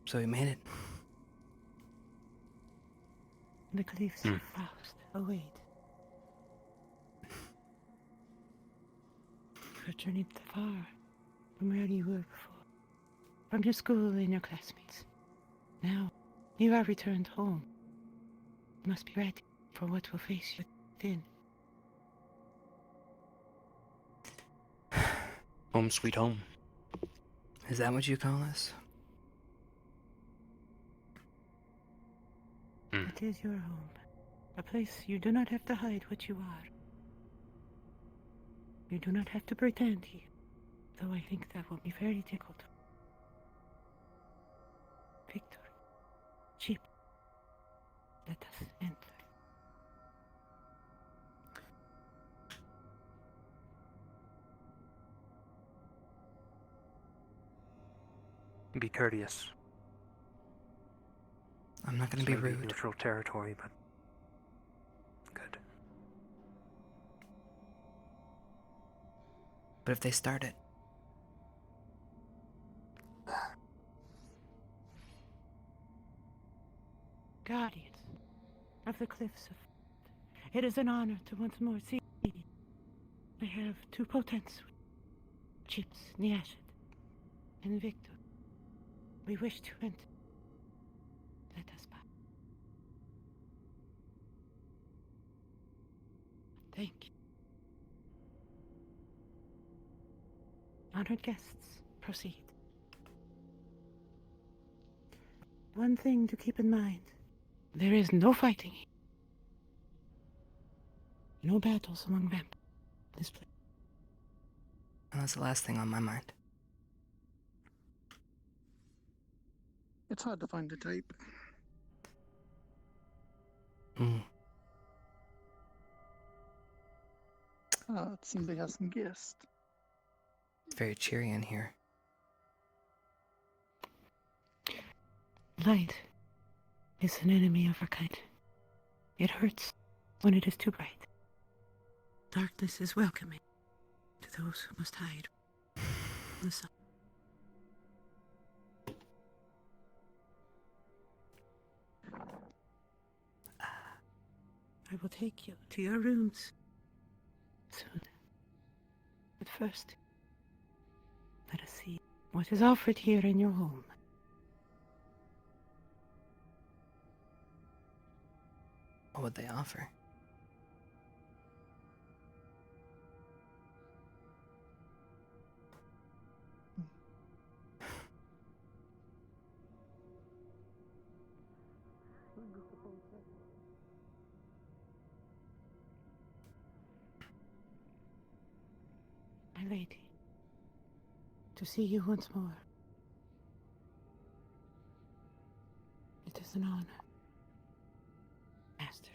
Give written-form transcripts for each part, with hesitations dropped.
So we made it. The cliffs of Faust. Oh, wait. You've journeyed far from where you were before. From your school and your classmates. Now, you have returned home. You must be ready for what will face you within. Home sweet home. Is that what you call this? It is your home. A place you do not have to hide what you are. You do not have to pretend here, though I think that will be very difficult. Victor, Chipz, let us enter. Be courteous. I'm not gonna This be may rude. Neutral territory, but good. But if they start it, Guardians of the cliffs of... It is an honor to once more see you. I have two potents, Chipz, Nyashet, and Victor. We wish to enter. Let us pass. Thank you. Honored guests, proceed. One thing to keep in mind. There is no fighting here. No battles among vampires in this place. and that's the last thing on my mind. It's hard to find the type. It seems they have some guests. It's very cheery in here. Light is an enemy of our kind. It hurts when it is too bright. Darkness is welcoming to those who must hide from the sun. I will take you to your rooms soon. But first, let us see what is offered here in your home. What would they offer? My lady, to see you once more. It is an honor, Master.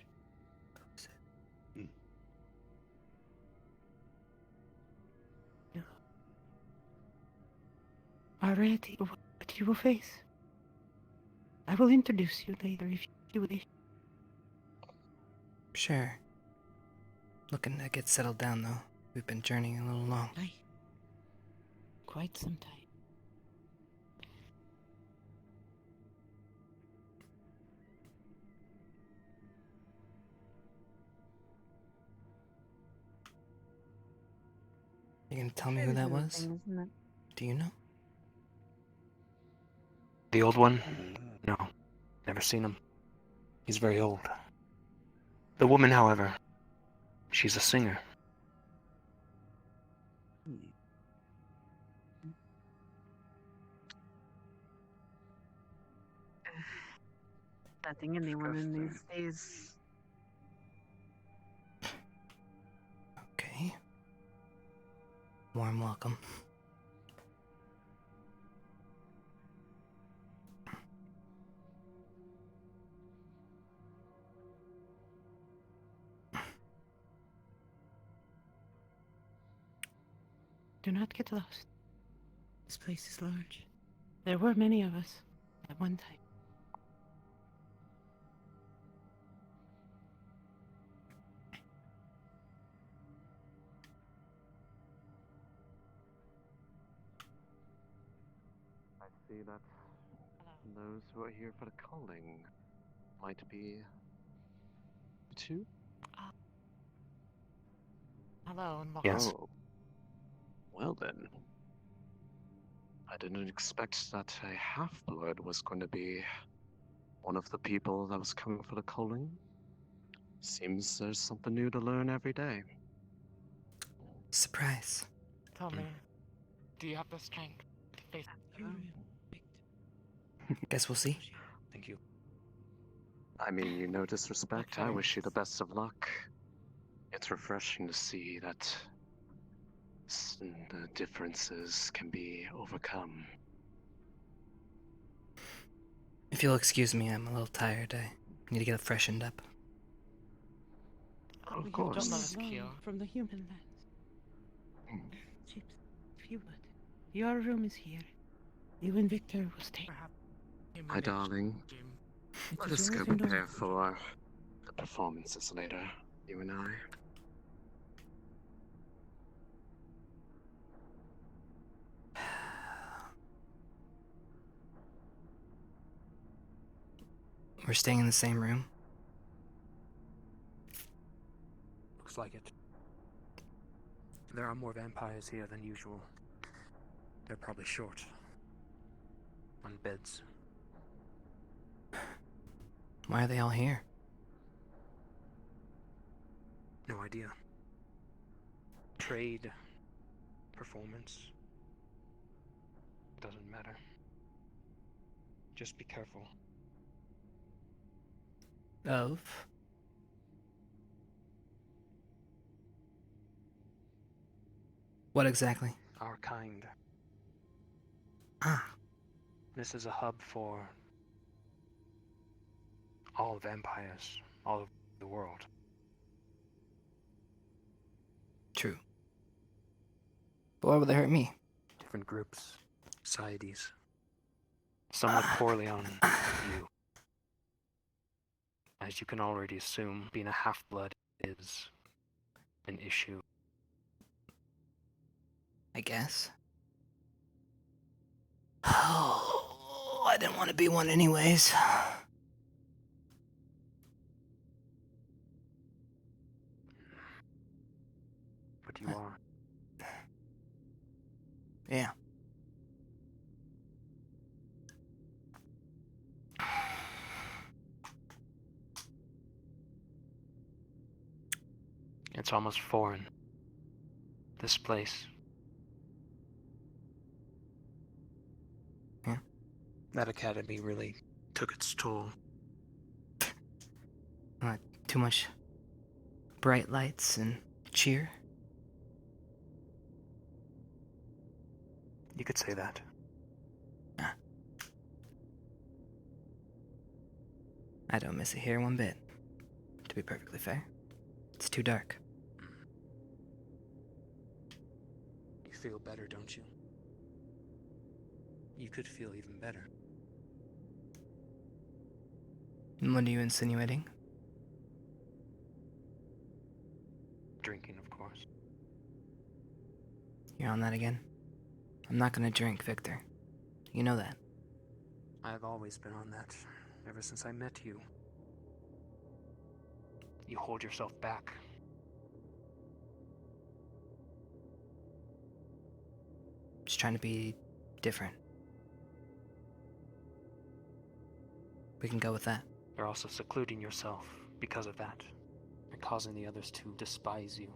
You are ready for what you will face. I will introduce you later if you wish. Sure. Looking to get settled down, though. We've been journeying a little long. Aye. Quite some time. You gonna tell me who that was? Do you know? The old one? No. Never seen him. He's very old. The woman, however, she's a singer. Letting anyone in these days. Okay. Warm welcome. Do not get lost. This place is large. There were many of us at one time. see that those who are here for the culling might be you two? Hello and welcome. Yes. Oh, well then. I didn't expect that a half-blood was going to be one of the people that was coming for the culling. Seems there's something new to learn every day. Surprise. Tell me, do you have the strength to face Guess we'll see. Thank you. I mean, you no disrespect, I Okay. wish you the best of luck. It's refreshing to see that the differences can be overcome. If you'll excuse me, I'm a little tired. I need to get freshened up. Of You course. don't let us kill from the human lens. Chipz, if you would. Your room is here. You and Victor will stay. My darling, It let is us go yours and prepare yours. for the performances later, you and I. We're staying in the same room. Looks like it. There are more vampires here than usual. They're probably short. On beds. Why are they all here? No idea. Trade. Performance. Doesn't matter. Just be careful. Of? What exactly? Our kind. Ah, This is a hub for all vampires, all over the world. true. But why would they hurt me? Different groups, societies. Some look poorly on you. As you can already assume, being a half-blood is an issue. I guess. Oh, I didn't want to be one anyways. But you are. Yeah. It's almost foreign. This place. Yeah. That academy really took its toll. Too much bright lights and cheer. You could say that. I don't miss it here one bit. To be perfectly fair. It's too dark. You feel better, don't you? You could feel even better. And what are you insinuating? Drinking, of course. You're on that again? I'm not gonna drink, Victor. You know that. I've always been on that, ever since I met you. You hold yourself back. Just trying to be different. We can go with that. You're also secluding yourself because of that. And causing the others to despise you.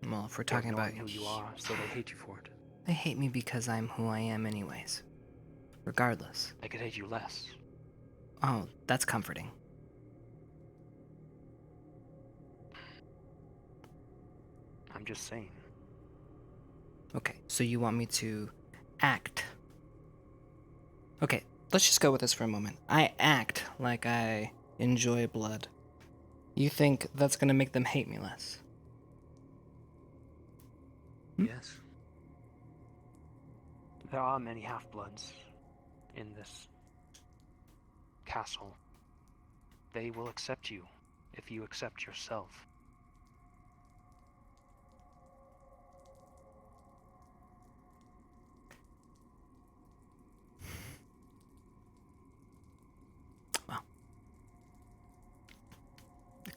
Well, if we're They're talking about knowing who you are, so they hate you for it. They hate me because I'm who I am anyways. Regardless. They could hate you less. Oh, that's comforting. I'm just saying. Okay, so you want me to act. Okay, let's just go with this for a moment. I act like I enjoy blood. You think that's gonna make them hate me less? Yes. There are many half-bloods in this castle. They will accept you if you accept yourself.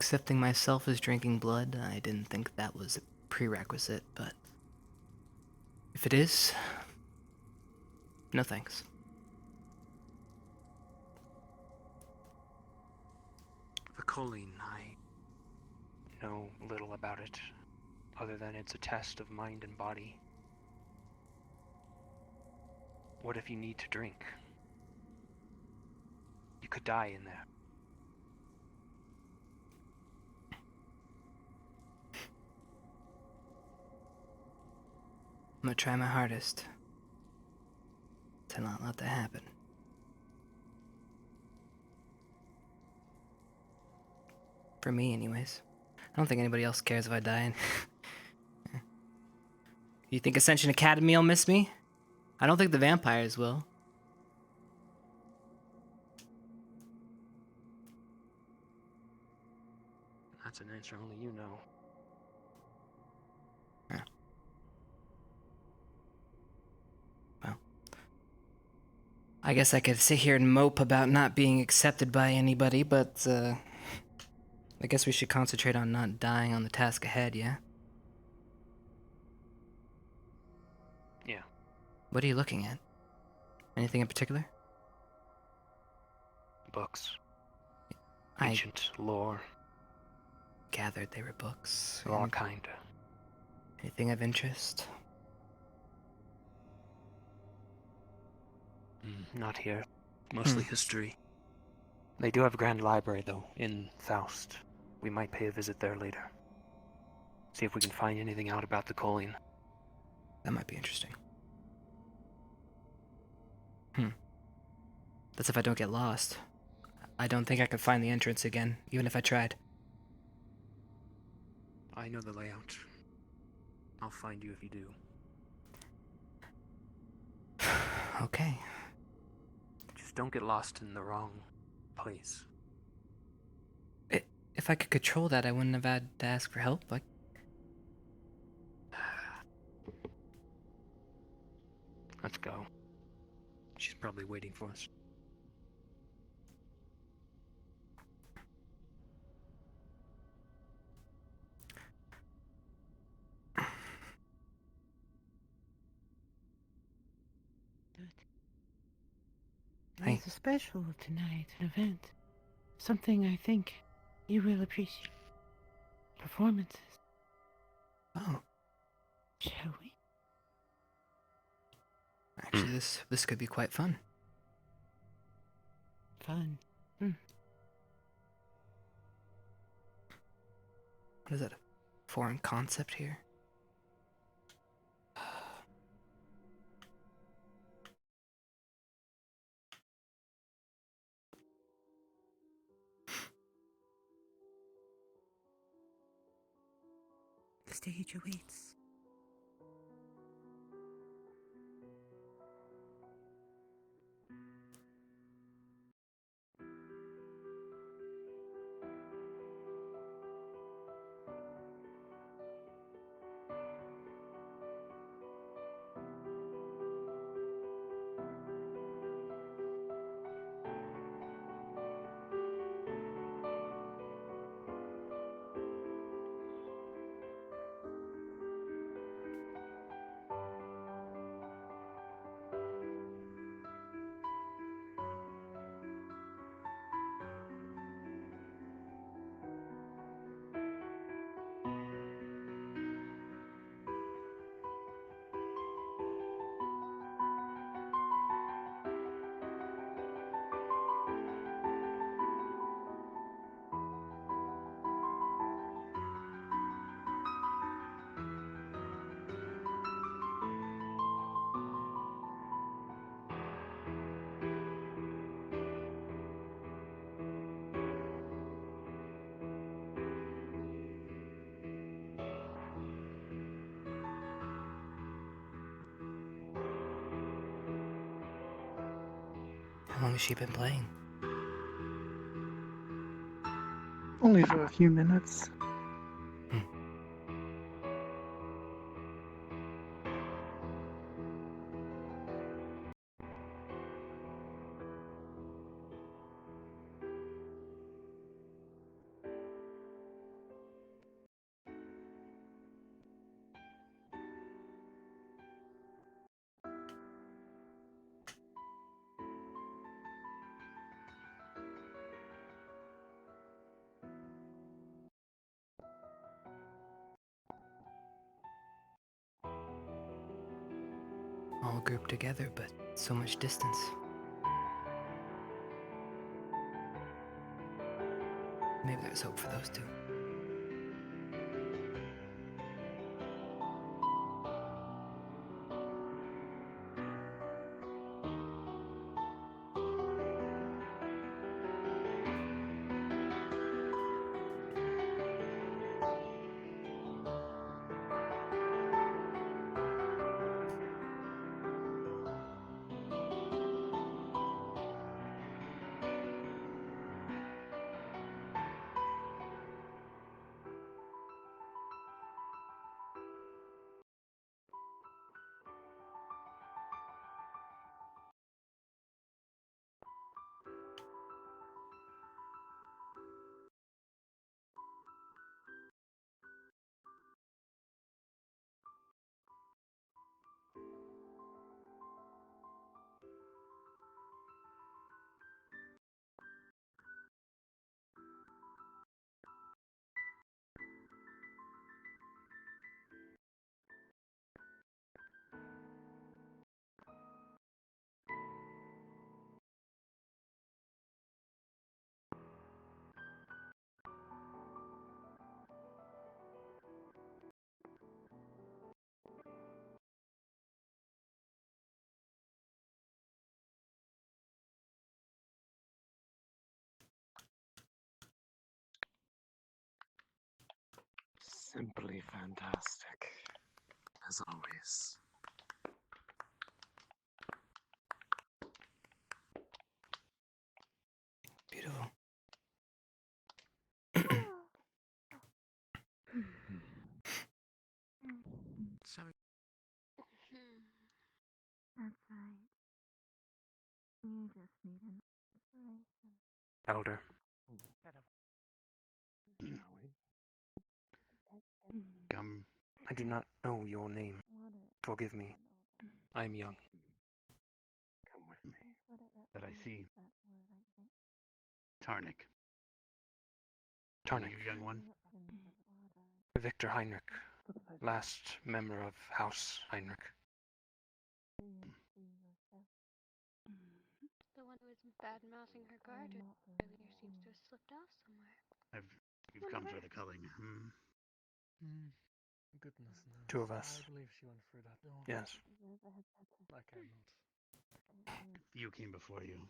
accepting myself as drinking blood. I didn't think that was a prerequisite, but if it is, no thanks. The Culling, I know little about it, other than it's a test of mind and body. What if you need to drink? You could die in there. I'm gonna try my hardest to not let that happen. For me, anyways. I don't think anybody else cares if I die. You think Ascension Academy will miss me? I don't think the vampires will. That's an answer only you know. Yeah. Well, I guess I could sit here and mope about not being accepted by anybody, but I guess we should concentrate on not dying on the task ahead, yeah? Yeah. What are you looking at? Anything in particular? Books. I Ancient lore. gathered they were books. All kind. Anything of interest? Not here. Mostly history. They do have a grand library, though, in Faust. We might pay a visit there later. See if we can find anything out about the Culling. That might be interesting. That's if I don't get lost. I don't think I could find the entrance again, even if I tried. I know the layout. I'll find you if you do. Okay. Just don't get lost in the wrong place. If I could control that, I wouldn't have had to ask for help. Like, Let's go. She's probably waiting for us. Hey. It's a special tonight, an event. Something I think you will appreciate. Performances, oh, shall we? actually, this could be quite fun. Fun. What is that? A foreign concept here? The stage awaits. How long has she been playing? Only for a few minutes. all grouped together, but so much distance. Maybe there's hope for those two. Simply fantastic, as always. Beautiful. Sorry. That's right. You just need an inspiration. Elder, Come, I do not know your name. Water. Forgive me. I am young. Come with me. What it that I see. that word, I think. Tarnic. Tarnic. You young one? Water. Victor Heinrich. Last member of House Heinrich. See yourself. The one who was bad-mouthing her guard earlier seems to have slipped off somewhere. You've come for the culling. Goodness knows. Two of us. I believe she went through that. Yes. Like I'm not. You came before you.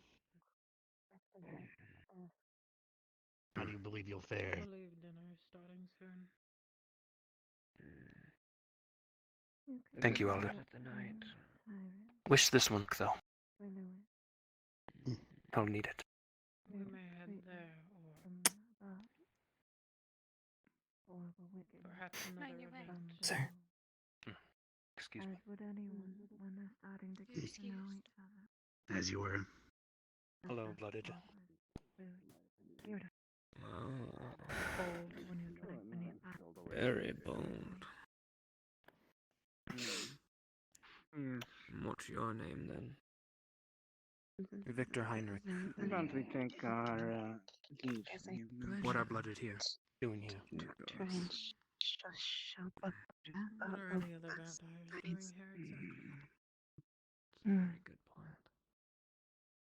How do you believe you'll fare? I believe dinner is starting soon. Thank you, Elder. The night. Wish this one, though. Renew I'll need it. We may head there, or perhaps another Mind your way. event. Sir. Excuse me. As would anyone when they're starting to get to know Excuse. each other. As you were. Hello, blooded. Beautiful. Bold when you Like when you act. Very bold. What's your name then? Victor Heinrich. Sometimes we think our liege name. What are blooded here? Doing here? Try and show up. What are any other vampires doing here exactly? Very good plan.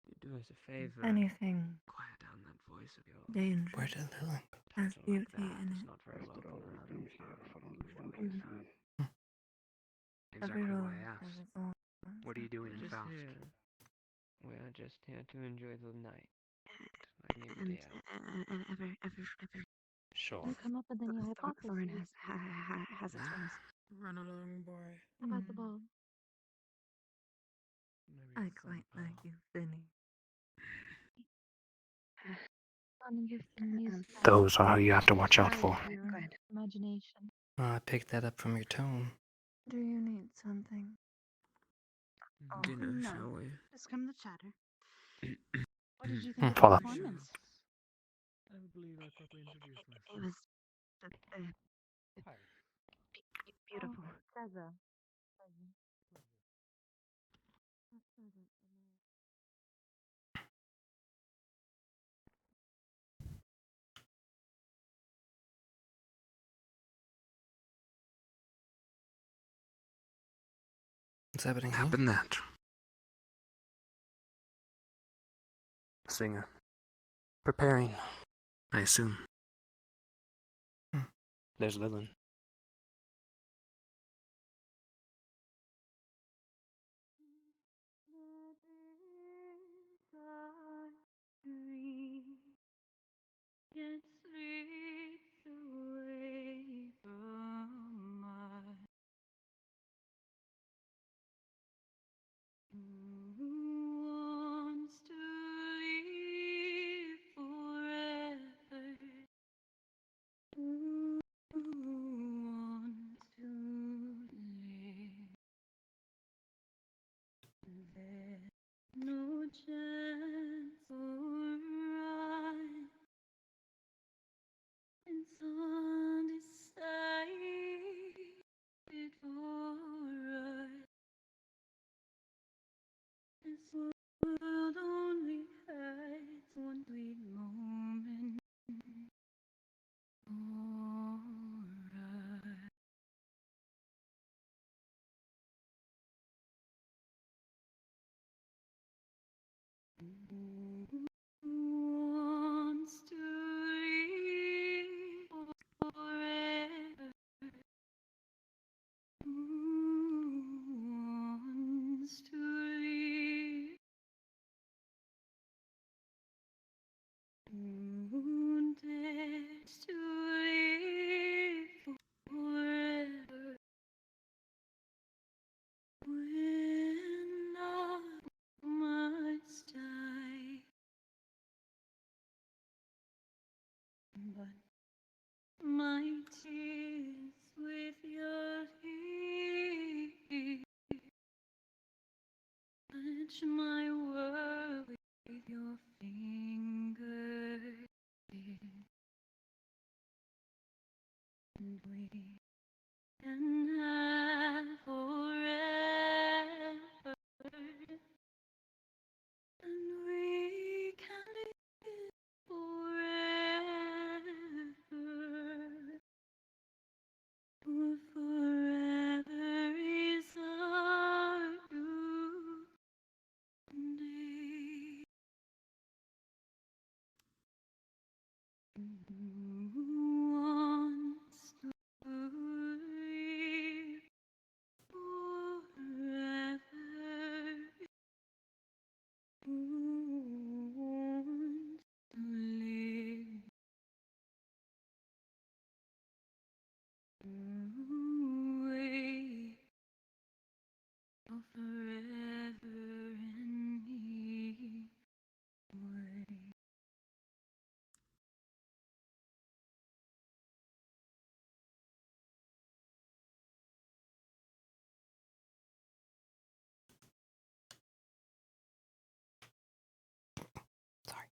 You do us a favor. Anything Quiet down that voice of yours. dangerous Where did Lilin go? has Talking beauty like that in is it. not very welcome around here. Every Exactly rose why I has asked. its own. What are you doing in Just Faust? here. We are just here to enjoy the night. Like anybody else. Sure. You come up with any Thorn hypotheses has its rose. Run along, boy. about the ball. I quite like you, Finny. Fun gives them music. Those are who you have to watch out for. Imagination. I picked that up from your tone. Do you need something? Dinner, no. shall we? Just come the chatter. What did you think of the Follow. performance? I believe I properly introduced myself. It was beautiful. Cesar. What's happening here? Happened that. Singer. Preparing, I assume. There's Lilin. It slips away from us. Who wants to live forever? Who wants to live? There's no chance for us. It's undecided for us. This world only has one sweet moment for us. Who wants to live forever? Who wants to live? Who dares to live forever? When all must die, but my tears with your tears touch my world with your fingers, and we can have forever, and we can live forever. For forever is our day. Who wants to live forever? Who wants to live? Wait for forever and he wait. Sorry.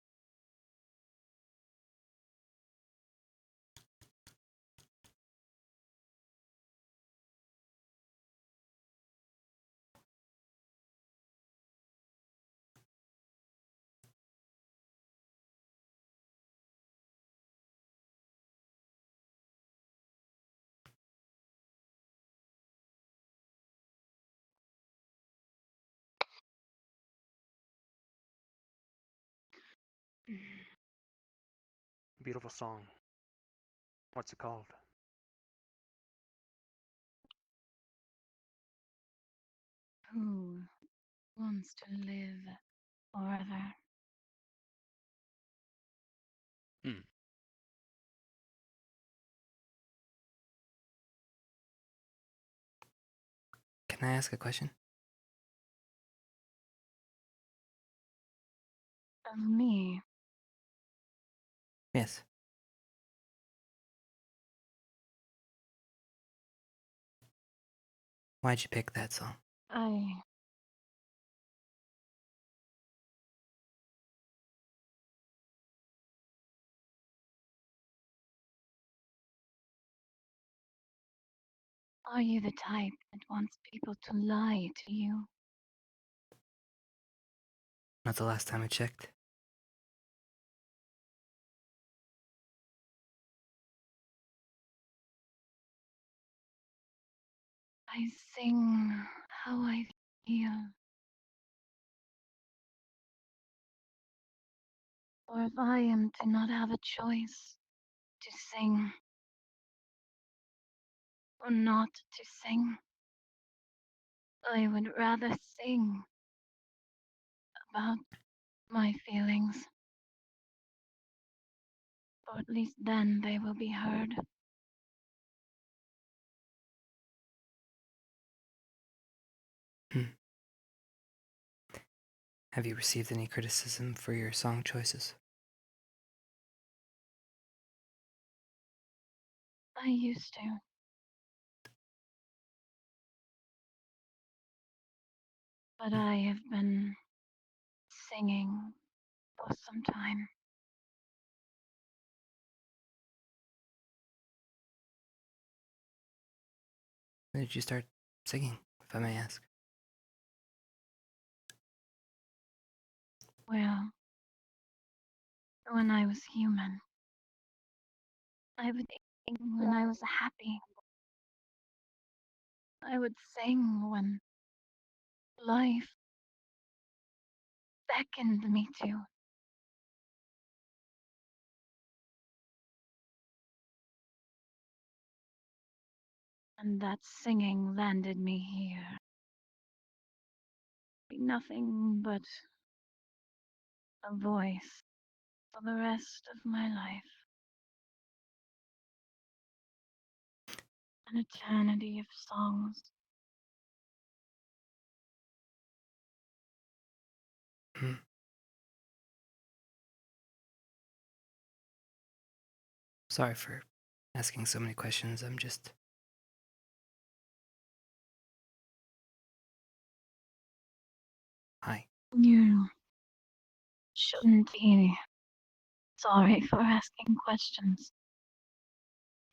Beautiful song. What's it called? Who wants to live forever? Hmm. Can I ask a question? Of me? Yes. Why'd you pick that song? Are you the type that wants people to lie to you? Not the last time I checked. I sing how I feel. Or if I am to not have a choice to sing or not to sing, I would rather sing about my feelings. Or at least then they will be heard. Hmm. Have you received any criticism for your song choices? I used to. But I have been singing for some time. When did you start singing, if I may ask? Well, when I was human, I would sing when I was happy. I would sing when life beckoned me to. And that singing landed me here. Be nothing but a voice for the rest of my life. An eternity of songs. Hmm. Sorry for asking so many questions. I'm just... Hi. You shouldn't be sorry for asking questions.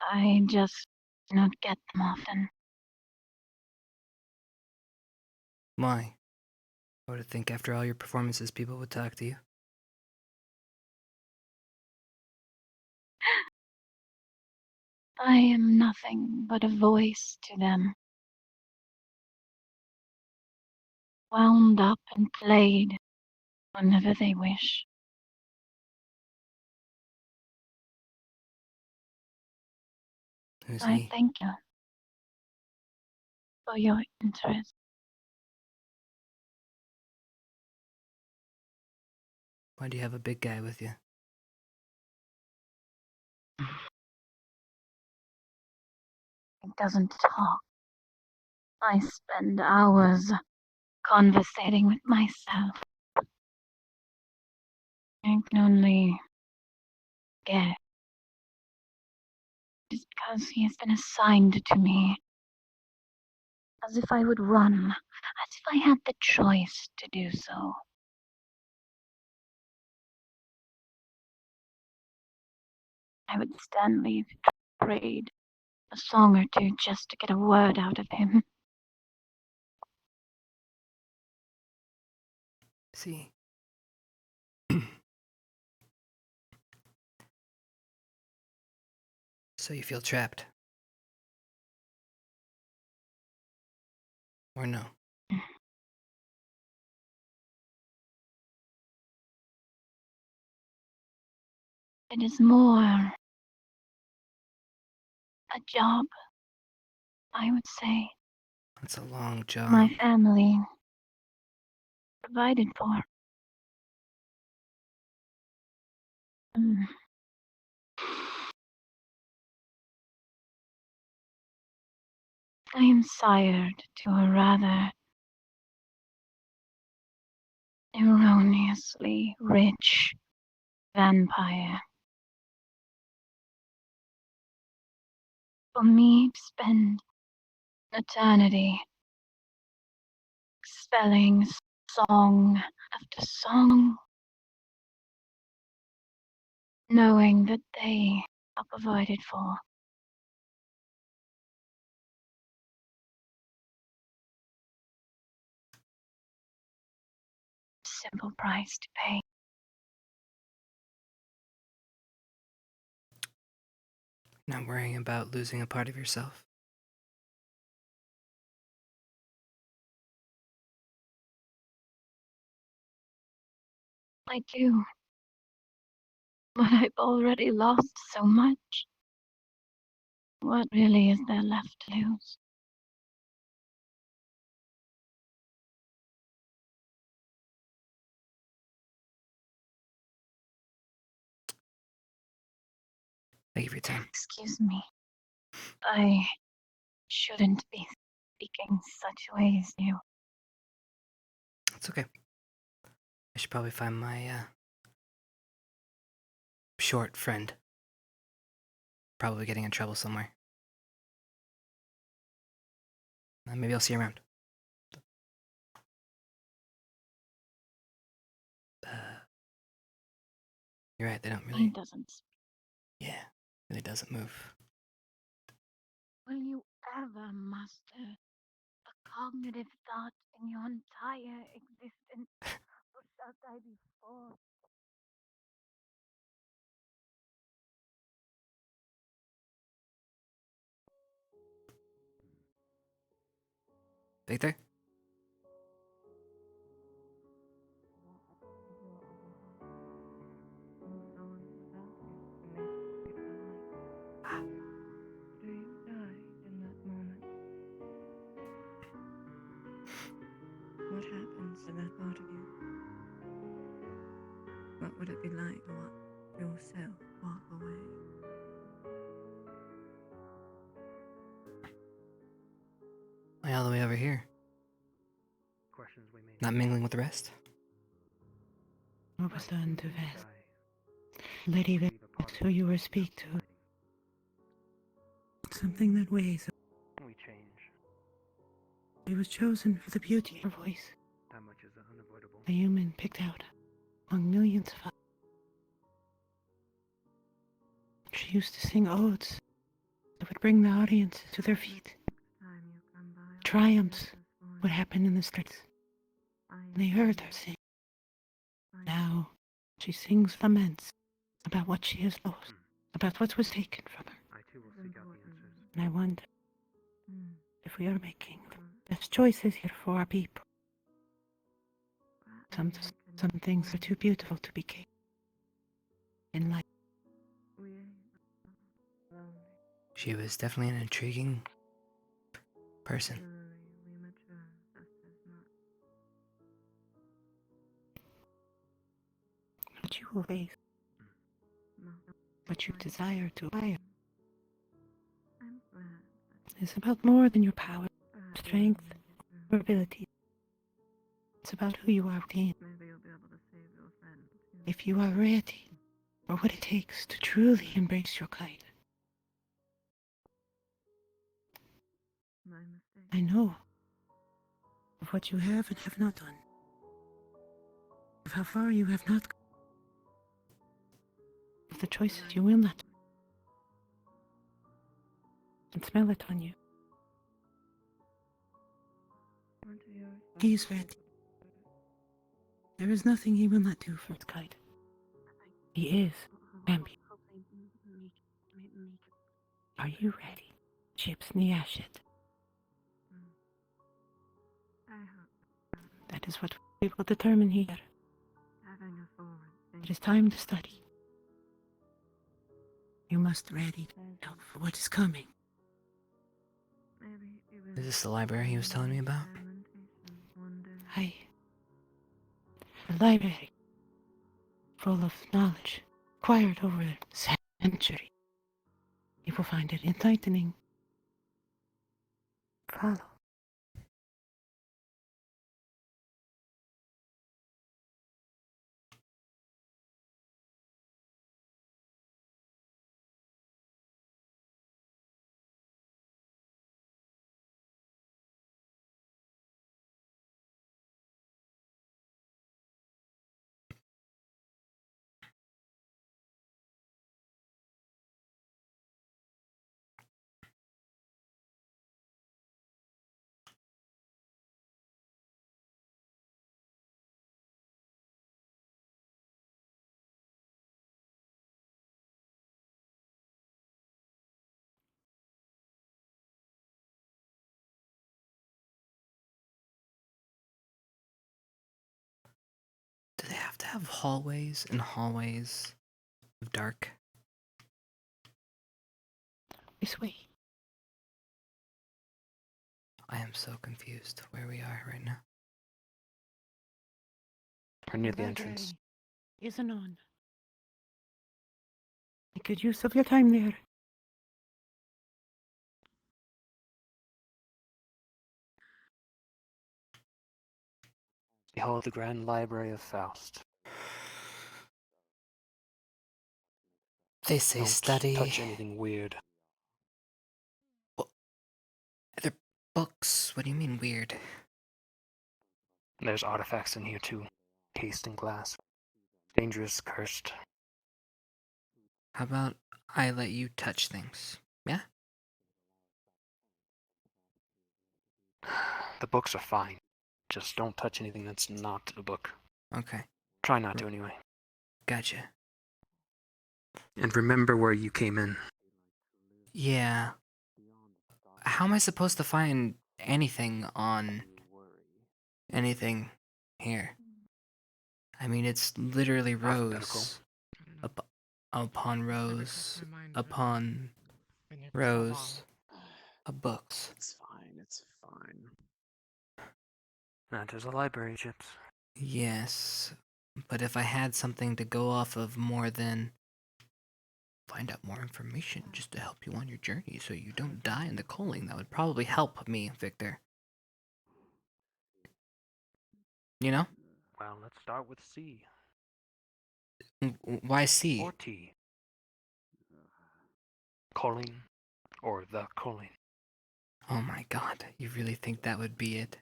I just do not get them often. Why? I would think after all your performances, people would talk to you. I am nothing but a voice to them. Wound up and played whenever they wish. Who's I he? thank you for your interest. Why do you have a big guy with you? It doesn't talk. I spend hours conversating with myself. I can only guess. Just because he has been assigned to me. As if I would run. As if I had the choice to do so. I would stand trade a song or two just to get a word out of him. See? So you feel trapped? Or no? It is more a job, I would say. That's a long job. My family provided for. Mm. I am sired to a rather erroneously rich vampire. For me to spend eternity spelling song after song, knowing that they are provided for. Simple price to pay. Not worrying about losing a part of yourself? I do. But I've already lost so much. What really is there left to lose? Thank you for your time. Excuse me. I shouldn't be speaking such ways to you. It's okay. I should probably find my short friend. Probably getting in trouble somewhere. Maybe I'll see you around. You're right, they don't He really. doesn't speak. Yeah, really doesn't move. Will you ever master a cognitive thought in your entire existence? Or shall I be forced? Victor? Do you die in that moment? What happens to that part of you? What would it be like to watch yourself walk away? Why all the way over here? Questions we may Not mingling with the rest? What was done to Vest? die. Lady Vest, Leave a part of who you us were in speak to. hiding. Something that weighs. We change. She was chosen for the beauty of her voice. That much is unavoidable. A human picked out among millions of others. She used to sing odes that would bring the audience to their feet. Triumphs would happen in the streets. And they heard her sing. Now she sings laments about what she has lost, about what was taken from her. I too will seek out the answers. And I wonder if we are making the best choices here for our people. Some things are too beautiful to be kept in life. She was definitely an intriguing person. What you will face, what you desire to acquire, is about more than your power, strength, or ability. It's about who you are within. If you are ready for what it takes to truly embrace your kind. I know of what you have and have not done, of how far you have not gone, of the choices you will not. And smell it on you. He is ready. There is nothing he will not do for his kind. He is champion. Are you ready, Chipz? That is what we will determine here. It is time to study. You must ready for what is coming. Is this the library he was telling me about? Aye. A library full of knowledge acquired over centuries. You will find it enlightening. Follow. have hallways and hallways of dark? This way. I am so confused where we are right now. We're near the entrance. Isn't on. Make good use of your time there. Behold the Grand Library of Faust. They say Don't study. touch anything weird. They're books. What do you mean weird? There's artifacts in here too. Cased in glass. Dangerous, cursed. How about I let you touch things? Yeah? The books are fine. Just don't touch anything that's not a book. Okay. Try not to anyway. Gotcha. And remember where you came in. Yeah. How am I supposed to find anything on anything here? I mean, it's literally Alphabetical. rows upon rows My mind upon been here for so rows of books. It's fine, it's fine. That is a library, Chipz. Yes, but if I had something to go off of more than find out more information just to help you on your journey so you don't die in the Culling, that would probably help me, Victor. You know? Well, let's start with C. Why C? Or T. Culling. Or the Culling. Oh my god, you really think that would be it?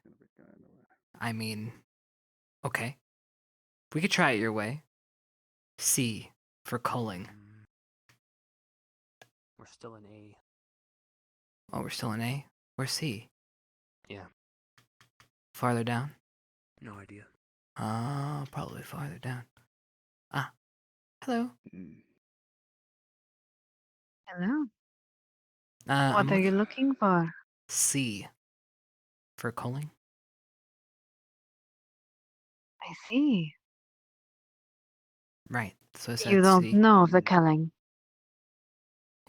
I mean, okay. We could try it your way. C for Culling. We're still in A. Oh, we're still in A? Where's C? Yeah. Farther down? No idea. Probably farther down. Ah, hello. Hello. I'm What are you looking for? C for Culling. I see. Right, so is You that don't C? know the Culling.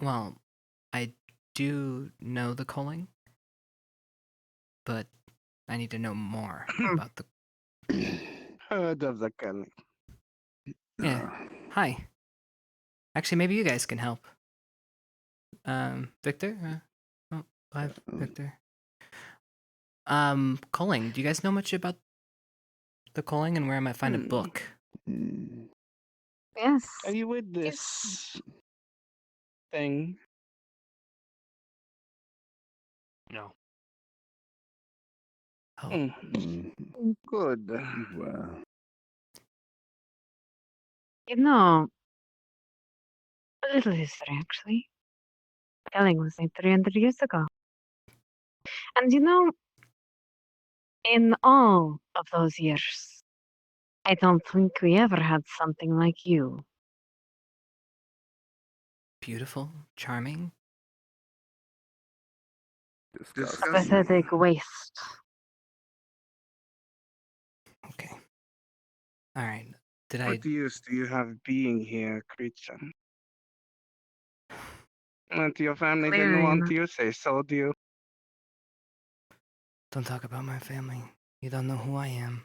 Well, I do know the Culling, but I need to know more about the... Heard of the Culling. Yeah, hi. Actually, maybe you guys can help. Victor? Oh, bye, Victor. Culling, do you guys know much about the Culling and where I might find a book? Yes. Are you with this thing? No. Oh, Good. Well, You know, a little history actually. Culling was made 300 years ago. And you know, in all of those years, I don't think we ever had something like you. beautiful, charming. A disgusting. pathetic waste. Okay. Alright, did What use do you have being here, creature? And your family didn't Clearly want not. you, say so, do you? Don't talk about my family. You don't know who I am.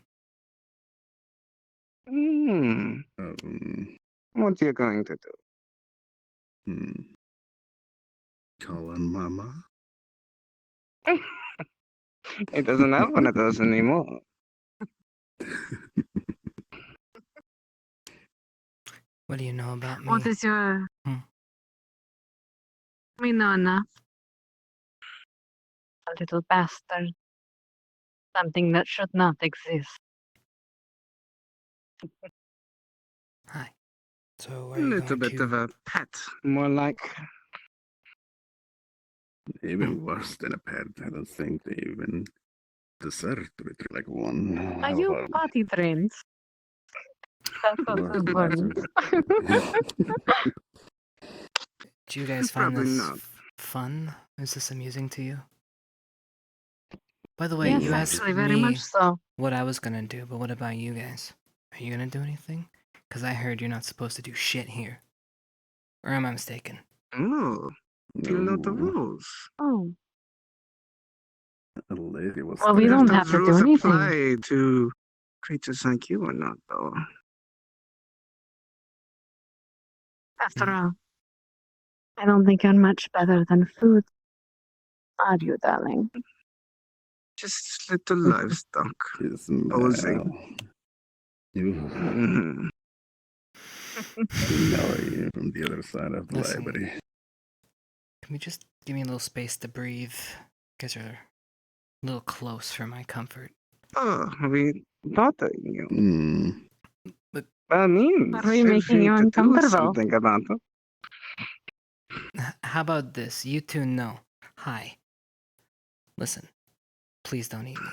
What are you going to do? Call on Mama. He doesn't have one of those anymore. What do you know about me? What is your... We know enough. A little bastard. Something that should not exist. Hi. So are you Little going bit to... of a pet, more like. Even worse than a pet. I don't think they even deserve to be treated like one. Are How you about potty trained? That's what's worse important. Do you guys find Probably this not. fun? Is this amusing to you? By the way, Yes, you asked actually, very me much so. what I was gonna do, but what about you guys? Are you gonna do anything? Because I heard you're not supposed to do shit here. Or am I mistaken? Oh, you know the No, rules. Oh, a lady was well, we there. don't If have those to do rules anything. apply to creatures like you or not, though. After all, I don't think you're much better than food, are you, darling? Just little livestock. You Posing. smell. You Mhm. smell you from the other side of the Listen. library. Can we just give me a little space to breathe? You guys are a little close for my comfort. Oh, are we bothering you? Hmm. By means, Are we feel making free you to do uncomfortable? something about it. How about this? You two know. Hi. Listen. Please don't eat me.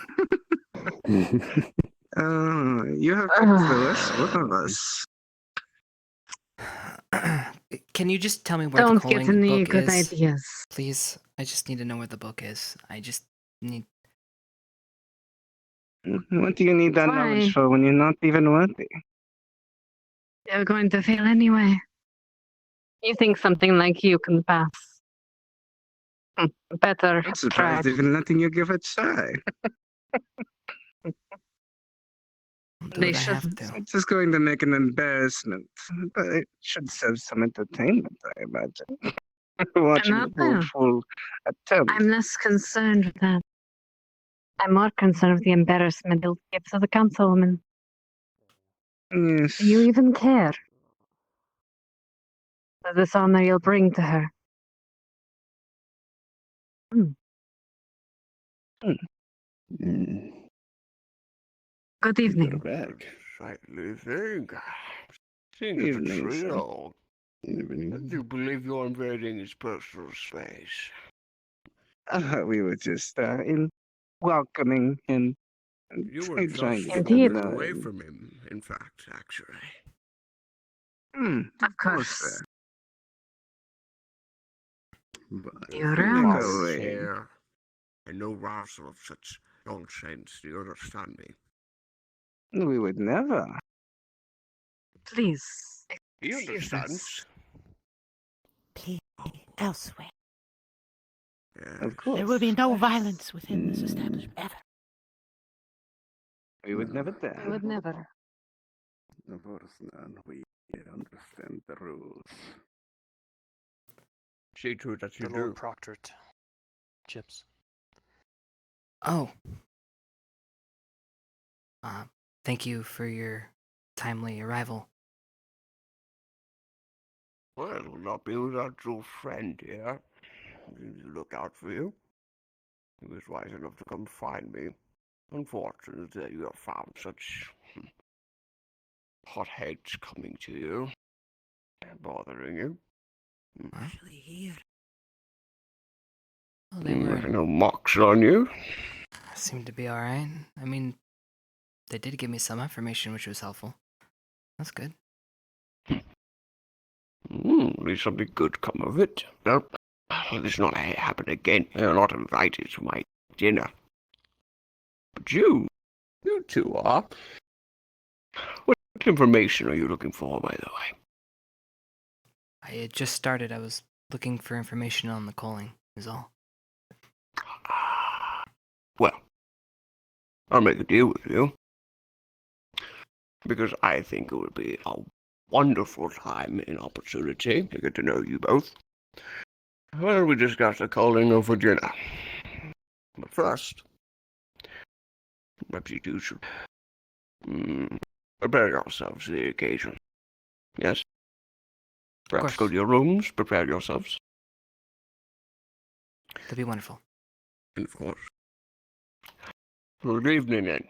You have to clue us, both of us. Can you just tell me where the Don't get Culling any book good is? ideas. Please? I just need to know where the book is. I just need... What do you need that Why? knowledge for when you're not even worthy? You're going to fail anyway. You think something like you can pass? Better I'm try. surprised even letting you give it a try. I'll do They what I have shouldn't. to. It's just going to make an embarrassment, but it should serve some entertainment, I imagine. Watching not you there. full attempt. I'm less concerned with that. I'm more concerned with the embarrassment it'll give to the councilwoman. Yes. Do you even care? The dishonor you'll bring to her. Hmm. Good They're evening. back. Slightly think. Seeing as a Evening, sir. trio, I Evening. do believe you're invading his personal space. We were just in welcoming him and You were just trying to get Indeed. stepping away done. from him, in fact, actually. Of course. But You're Only right. Go those away. here, and no rouser of such nonsense, do you understand me? We would never. Please. He Excuse understands. us. Please, elsewhere. Yes. Of course. There will be no violence within this Mm. establishment ever. We would never I dare. would never. Of course not. We understand the rules. See to it that you The Lord do. Proctorate. Chipz. Oh. Thank you for your timely arrival. Well, it will not be without your friend here. To look out for you. He was wise enough to come find me. Unfortunate that you have found such hotheads coming to you, bothering you. Actually, here. Well, they were... No marks on you. Seemed to be alright. I mean, they did give me some information which was helpful. That's good. At least something good come of it. No, this not happen again. You're not invited to my dinner. But you two are. What information are you looking for, by the way? I had just started. I was looking for information on the Culling, is all. Well, I'll make a deal with you. Because I think it would be a wonderful time and opportunity to get to know you both. Why don't we discuss the Culling over dinner? But first, perhaps you two should prepare yourselves for the occasion. Yes? Perhaps go to your rooms, prepare yourselves. That'd be wonderful. Of course. Good evening, then.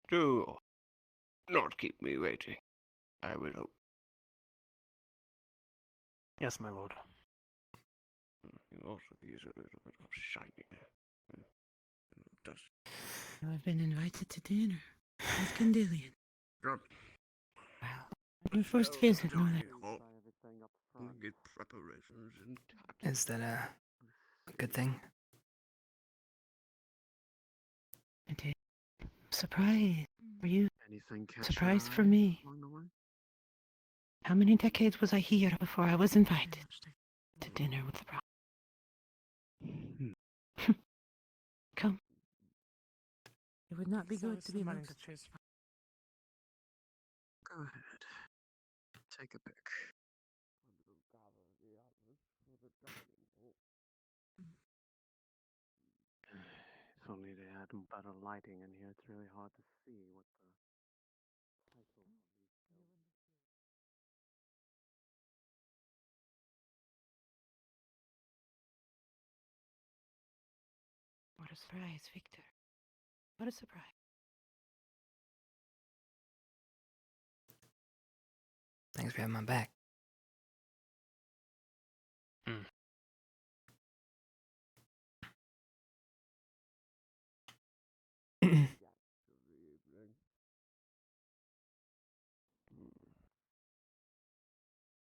Do not keep me waiting. I will hope. Yes, my lord. You also use a little bit of shiny. Dust. I've been invited to dinner with Candelian. Good. Your first visit, no less. Get preparations and Is that a good thing? I did. Surprise. Were you Anything catch surprised your for eye me? along the way? How many decades was I here before I was invited to dinner with the bride? Come. It would not be good to be left. Go ahead. Take a pick. If only they had better lighting in here, it's really hard to see what the title of these films. What a surprise, Victor. What a surprise. Thanks for having my back.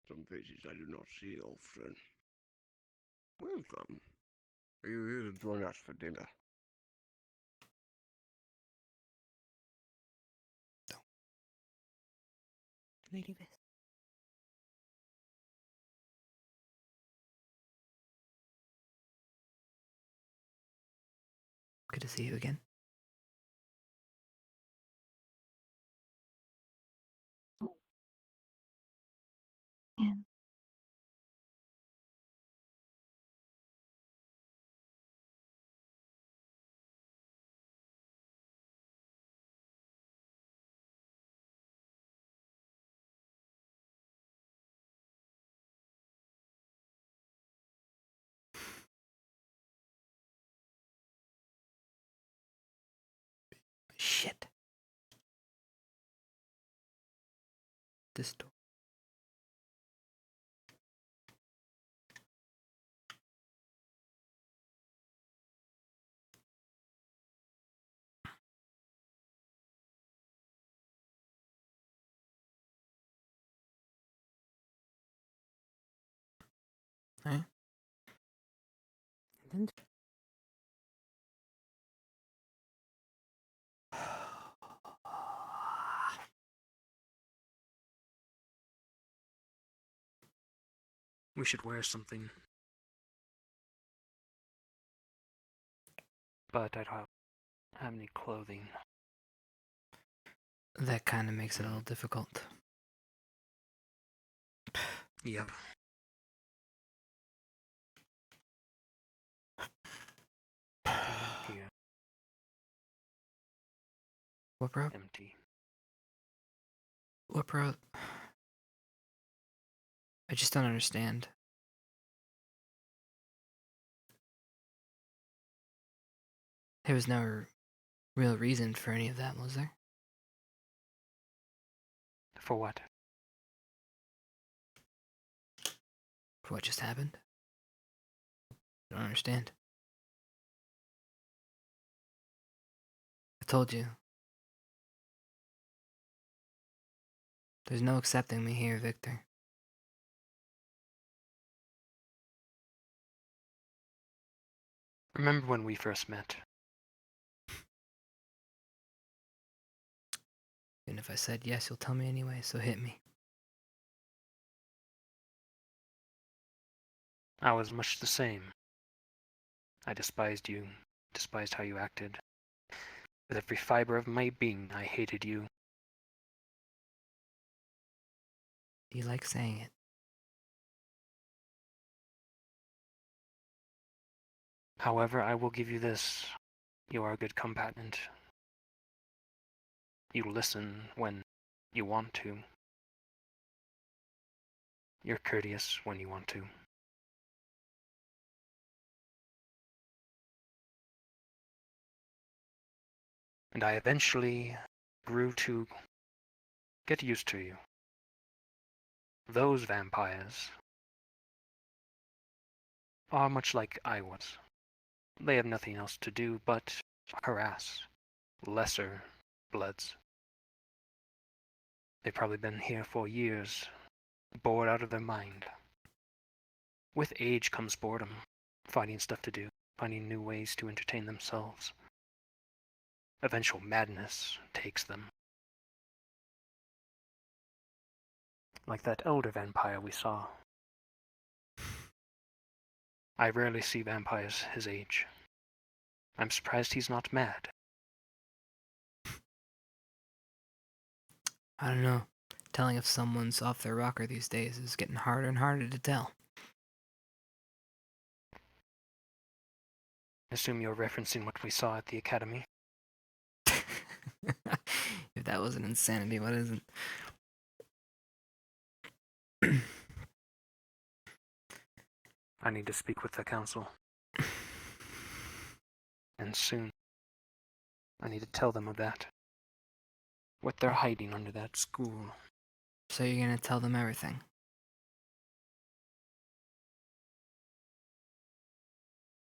Some faces I do not see often. Welcome. Are you here to join us for dinner? Lady Beth. Good to see you again. And Shit. This door. Alright. And then We should wear something. But I don't have any clothing. That kind of makes it a little difficult. Yep. Here. What, bro? Empty. What, bro? I just don't understand. There was no real reason for any of that, was there? For what? For what just happened? I don't understand. I told you. There's no accepting me here, Victor. Remember when we first met? And if I said yes, you'll tell me anyway, so hit me. I was much the same. I despised you, despised how you acted. With every fiber of my being, I hated you. You like saying it. However, I will give you this. You are a good combatant. You listen when you want to. You're courteous when you want to. And I eventually grew to get used to you. Those vampires are much like I was. They have nothing else to do but harass lesser bloods. They've probably been here for years, bored out of their mind. With age comes boredom, finding stuff to do, finding new ways to entertain themselves. Eventual madness takes them. like that elder vampire we saw. I rarely see vampires his age. I'm surprised he's not mad. I don't know. Telling if someone's off their rocker these days is getting harder and harder to tell. I assume you're referencing what we saw at the academy. If that wasn't insanity, what isn't? I need to speak with the council. And soon. I need to tell them of that. What they're hiding under that school. So you're gonna tell them everything?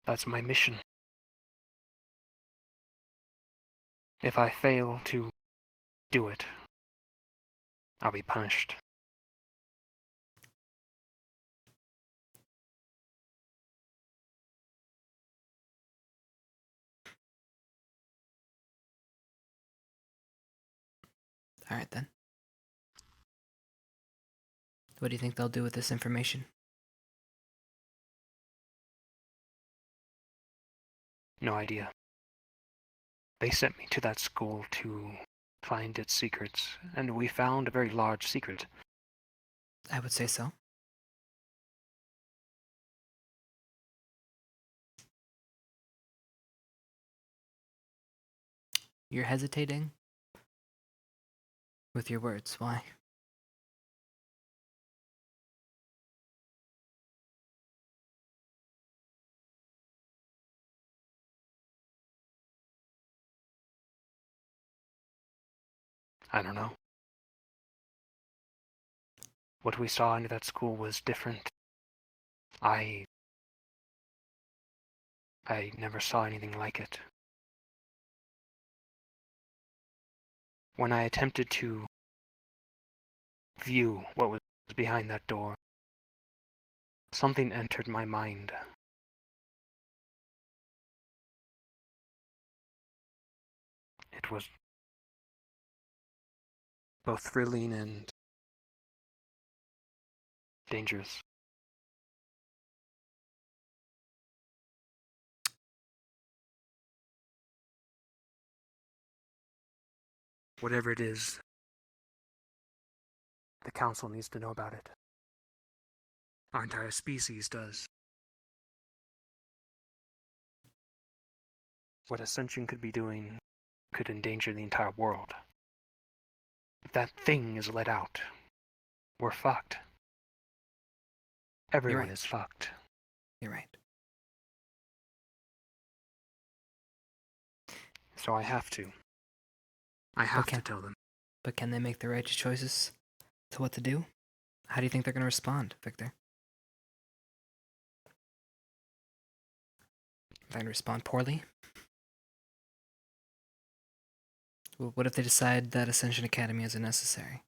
That's my mission. If I fail to do it, I'll be punished. Alright then. What do you think they'll do with this information? No idea. They sent me to that school to find its secrets, and we found a very large secret. I would say so. You're hesitating with your words. Why? I don't know. What we saw in that school was different. I never saw anything like it. When I attempted to view what was behind that door, something entered my mind. It was both thrilling and dangerous. Whatever it is, the council needs to know about it. Our entire species does. What Ascension could be doing could endanger the entire world. If that thing is let out, we're fucked. Everyone is fucked. You're right. So I have to. I have to tell them. But can they make the right choices to what to do? How do you think they're gonna respond, Victor? They're gonna respond poorly? What if they decide that Ascension Academy isn't necessary?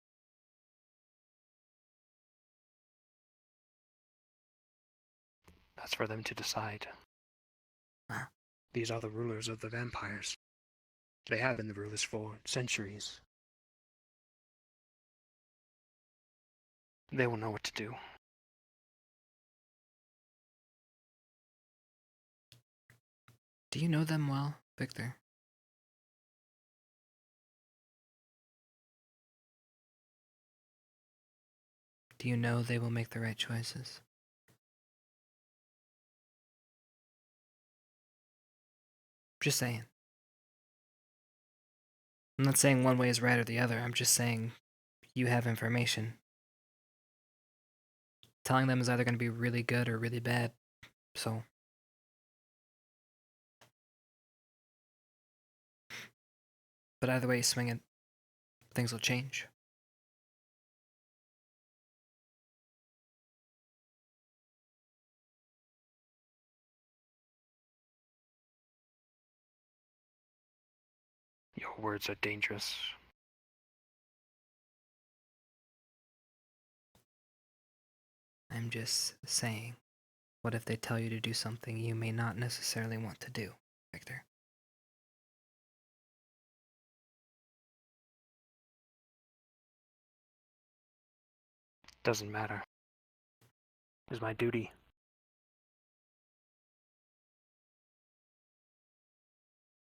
That's for them to decide. Ah. These are the rulers of the vampires. They have been the rulers for centuries. They will know what to do. Do you know them well, Victor? Do you know they will make the right choices? Just saying. I'm not saying one way is right or the other. I'm just saying you have information. Telling them is either going to be really good or really bad. So. But either way you swing it, things will change. Your words are dangerous. I'm just saying, what if they tell you to do something you may not necessarily want to do, Victor? doesn't matter. It is my duty.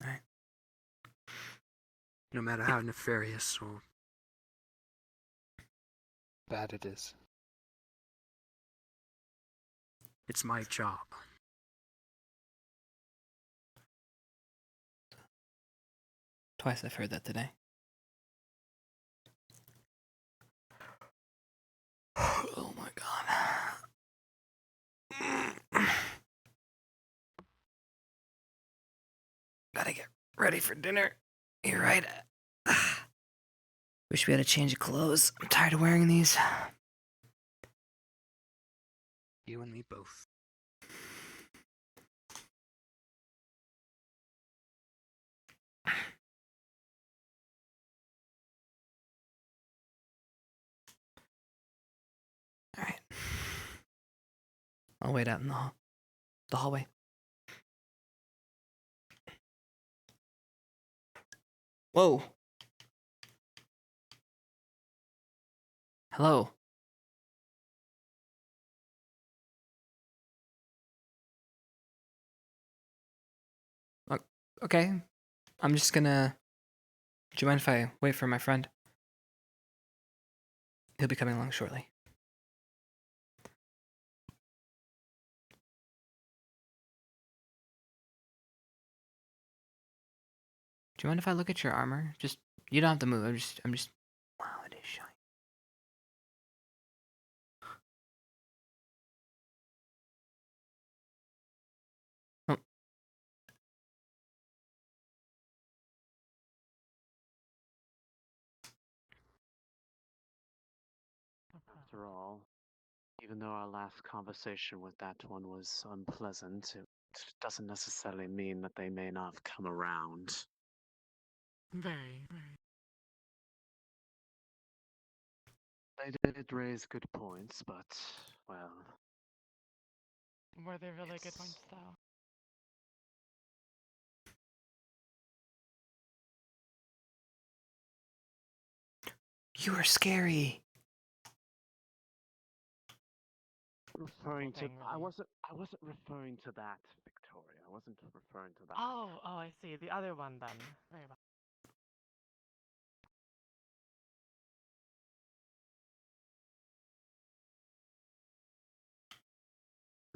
Alright. No matter how nefarious or bad it is. It's my job. Twice I've heard that today. Oh my god. Gotta get ready for dinner. You're right. Wish we had a change of clothes. I'm tired of wearing these. You and me both. Alright. I'll wait out in the hallway. Whoa. Hello. Okay. I'm just gonna... Do you mind if I wait for my friend? He'll be coming along shortly. Do you mind if I look at your armor? Just... You don't have to move. I'm just... Wow, it is shiny. Oh. After all, even though our last conversation with that one was unpleasant, it doesn't necessarily mean that they may not have come around. Very, very. They did raise good points, but, well... Were they really good ones, though? You were scary. Referring to... Thing, I really. wasn't referring to that, Victoria. I wasn't referring to that. Oh, I see. The other one, then. Very well.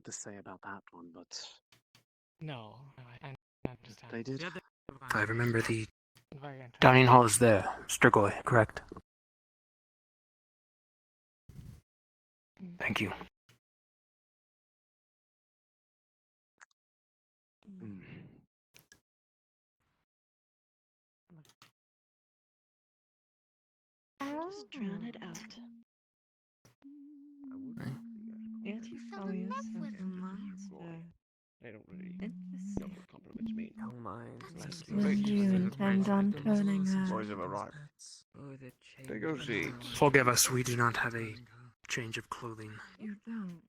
To say about that one, but... No, I understand. They did... The other I one, remember the very interesting. dining hall is there. Strigoi, correct? Thank you. Mm. Just drown it out. You fell in love with I don't really know what compliments mean. Young minds, less When do you intend on turning Boys have arrived. Take your seats. Forgive us, we do not have a change of clothing. You don't.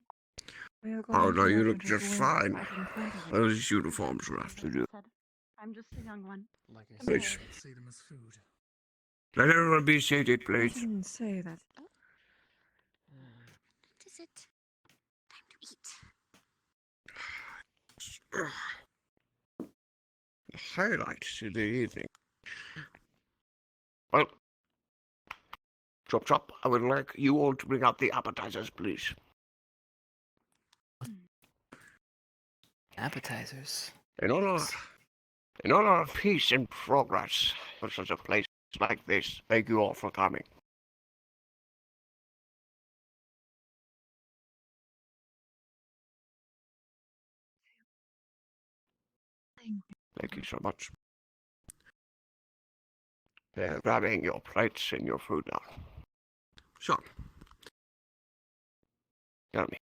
We are Oh going no, to you have look to take just a walk fine. right in front of it. Those uniforms will have to do. I'm just a young one. Like I Please. said, see them as food. Let everyone be seated, I please. didn't say that. What is it? Time to eat. The highlight to the evening. Well, Chop, I would like you all to bring out the appetizers, please. Appetizers. In honor of peace and progress for such a place like this, thank you all for coming. Thank you so much. They're grabbing your plates and your food now. So, tell me,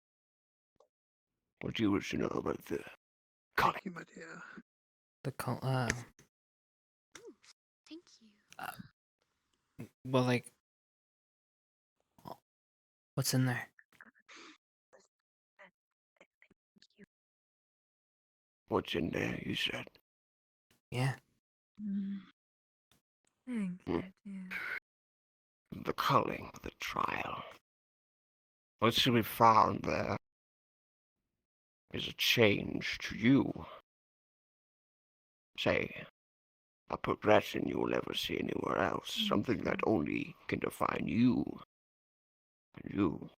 what do you wish to know about the Culling? Thank you, my dear. The call. Thank you. Well, like, what's in there? What's in there, you said? Yeah. Thank you, dear. The culling, the trial. What's to be found there is a change to you. Say, a progression you will never see anywhere else. Something that only can define you. And you.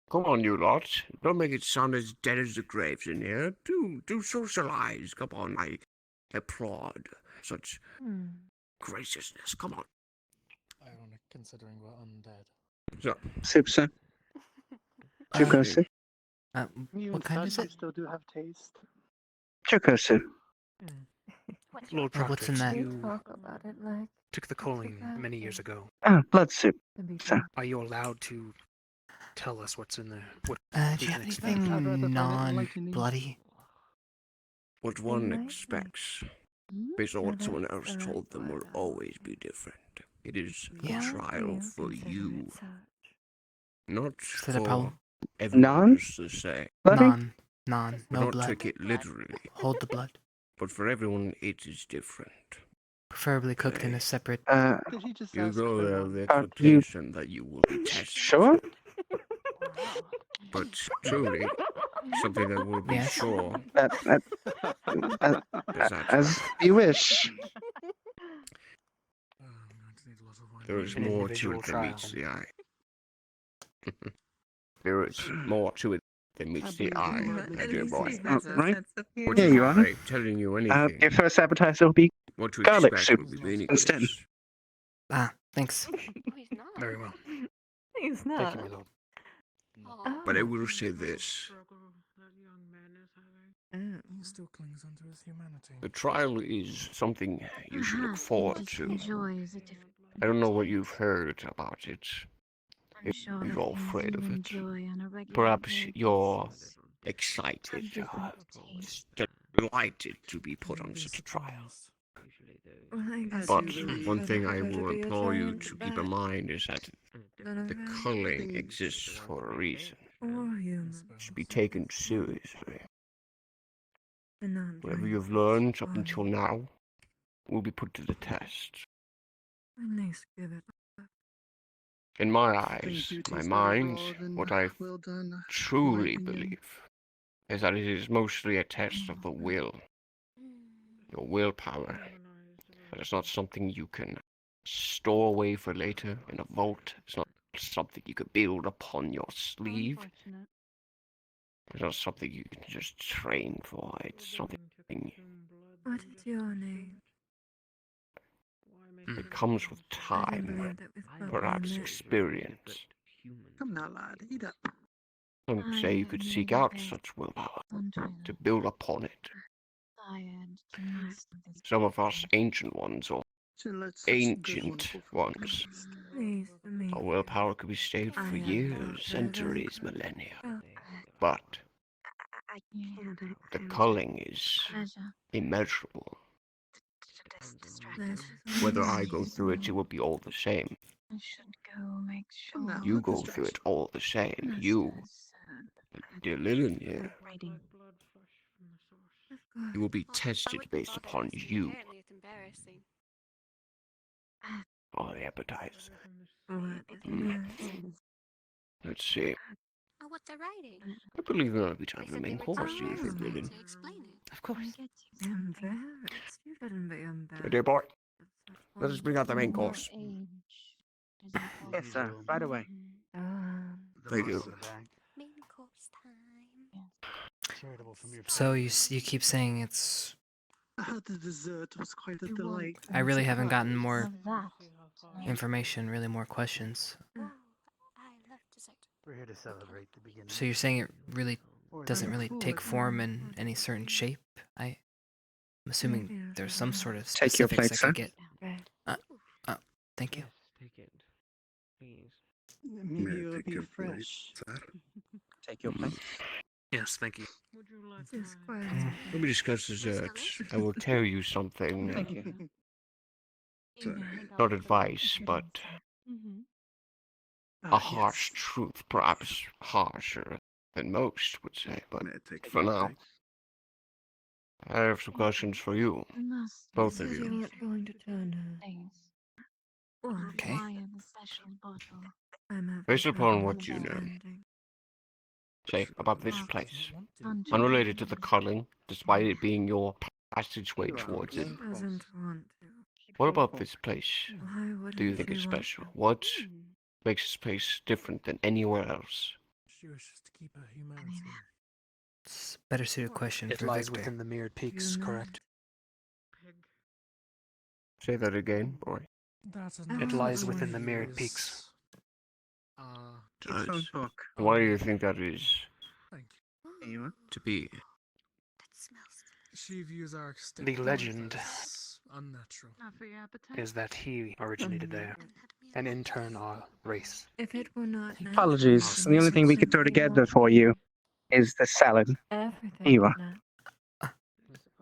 Come on, you lot. Don't make it sound as dead as the graves in here. Do socialize. Come on, I applaud such graciousness. Come on. Ironic, considering we're undead. So, Soup, sir. Chuko soup. What kind is it? Still do have taste. Chuko soup. Lord Oh, what's in Proctus, that? you Talk about it like took the Culling many years ago. Ah, blood soup, to be sir. Are you allowed to tell us what's in there? What Do we you have can expect? anything I'd rather find it enlightening. non-bloody? what one expects, based on what someone else told them, will always be different. It is Yeah. a trial for you, not Is that a for problem? everyone Non? else to say. Bloody? Non, But no not blood. take it literally. Hold the blood. But for everyone, it is different. Preferably cooked in Say, a separate. Did he just you ask go for there one? with the you expectation that you will be tested. sure? But truly, something that will be Yes. sure As is that you wish. Oh, I'm going to need a lot of wine. there is An more to individual it than meets trial. the eye. There is more to it than meets the eye, my dear boy. Right? What Here is you are. I telling you anything? Your first appetizer will be What to garlic expect soup will be meaningless. instead. Thanks. Oh, he's not. Very well. He's Thank not. you, my lord. Oh. But I will say this. He still clings onto his humanity. The trial is something you should look forward to. Is a different. I don't know what you've heard about it. I'm sure You're the all things afraid you of it. enjoy on a regular Perhaps basis you're are excited, different tastes. delighted to be put on such a trial. Well, But one thing I will implore you to keep in mind is that the culling exists for a reason. Or humans. It should be taken seriously. And Whatever you've learned up until now will be put to the test. At least give it. In my eyes, my mind, what I Well done. truly Lightning. believe is that it is mostly a test of the will, your willpower. That is not something you can store away for later in a vault. It's not something you can build upon your sleeve. Unfortunate. It's not something you can just train for. It's something What is your name? that comes with I time, believe that with proper perhaps memory. experience. Come now, lad. Eat up. Some say you could seek out such willpower to build upon it. Some of us ancient ones, or So let's such good, ancient wonderful ones, Please, for me. our willpower could be saved I for am years, not centuries, very millennia. Oh, But I can't. the culling is Pleasure. immeasurable. that's Whether I go through it, it will be all the same. I should go make sure. Now, You look go at through that. it all the same. You, dear Lillian here, Writing. you will be tested based upon you. Apparently, it's embarrassing. Oh, the appetizer. What? Let's see. Oh, what's the writing? I believe there might be time They for the said they main were course, do you think, experts Lillian? to explain it. Of course. Embarrassed? You shouldn't be embarrassed. Dear boy, It's such let us bring out the main wonderful- course. Yes, sir. By the way. Thank you. Main course time. Charitable from your So you keep saying it's. The dessert was quite a delight. I really haven't gotten more That. information, really more questions. Oh, I love dessert. We're here to celebrate the beginning. So you're saying it really doesn't really take form in any certain shape? I'm assuming there's some sort of Take your specifics plate, I sir. could get. Thank you. Take it, please. Maybe May I it'll take be your plate, fresh. sir? Take your plate. Yes, thank you. Just quiet. When we discuss dessert, I will tell you something. Thank you. Not advice, but a harsh truth, perhaps harsher than most would say. But May I take for your now, plate? I have some questions for you, both of Says you. you weren't going to turn her. Why? Okay. Why in a special bottle? I'm having Based upon trouble what you know, understanding. say about this Well, place, Don't unrelated to the Culling, despite it being your passageway towards it. she doesn't want to. What about this place Why do wouldn't you think she is want special? to? What makes this place different than anywhere else? She wishes to keep her humanity. It's a better suited question It for lies Victor. within the Mirrored Peaks, You correct? Say that again, boy. That's I It want lies the within way the he Mirrored is. Peaks. Keep on Does. talk. Why do you think that is Thank Anyway. to be? you. She views our The extinct legend as unnatural. Not for your appetite. is that he originated there, an internal race. If it were not natural, Apologies. then The only thing we could simply throw together walk for you is the salad. everything. Here you are.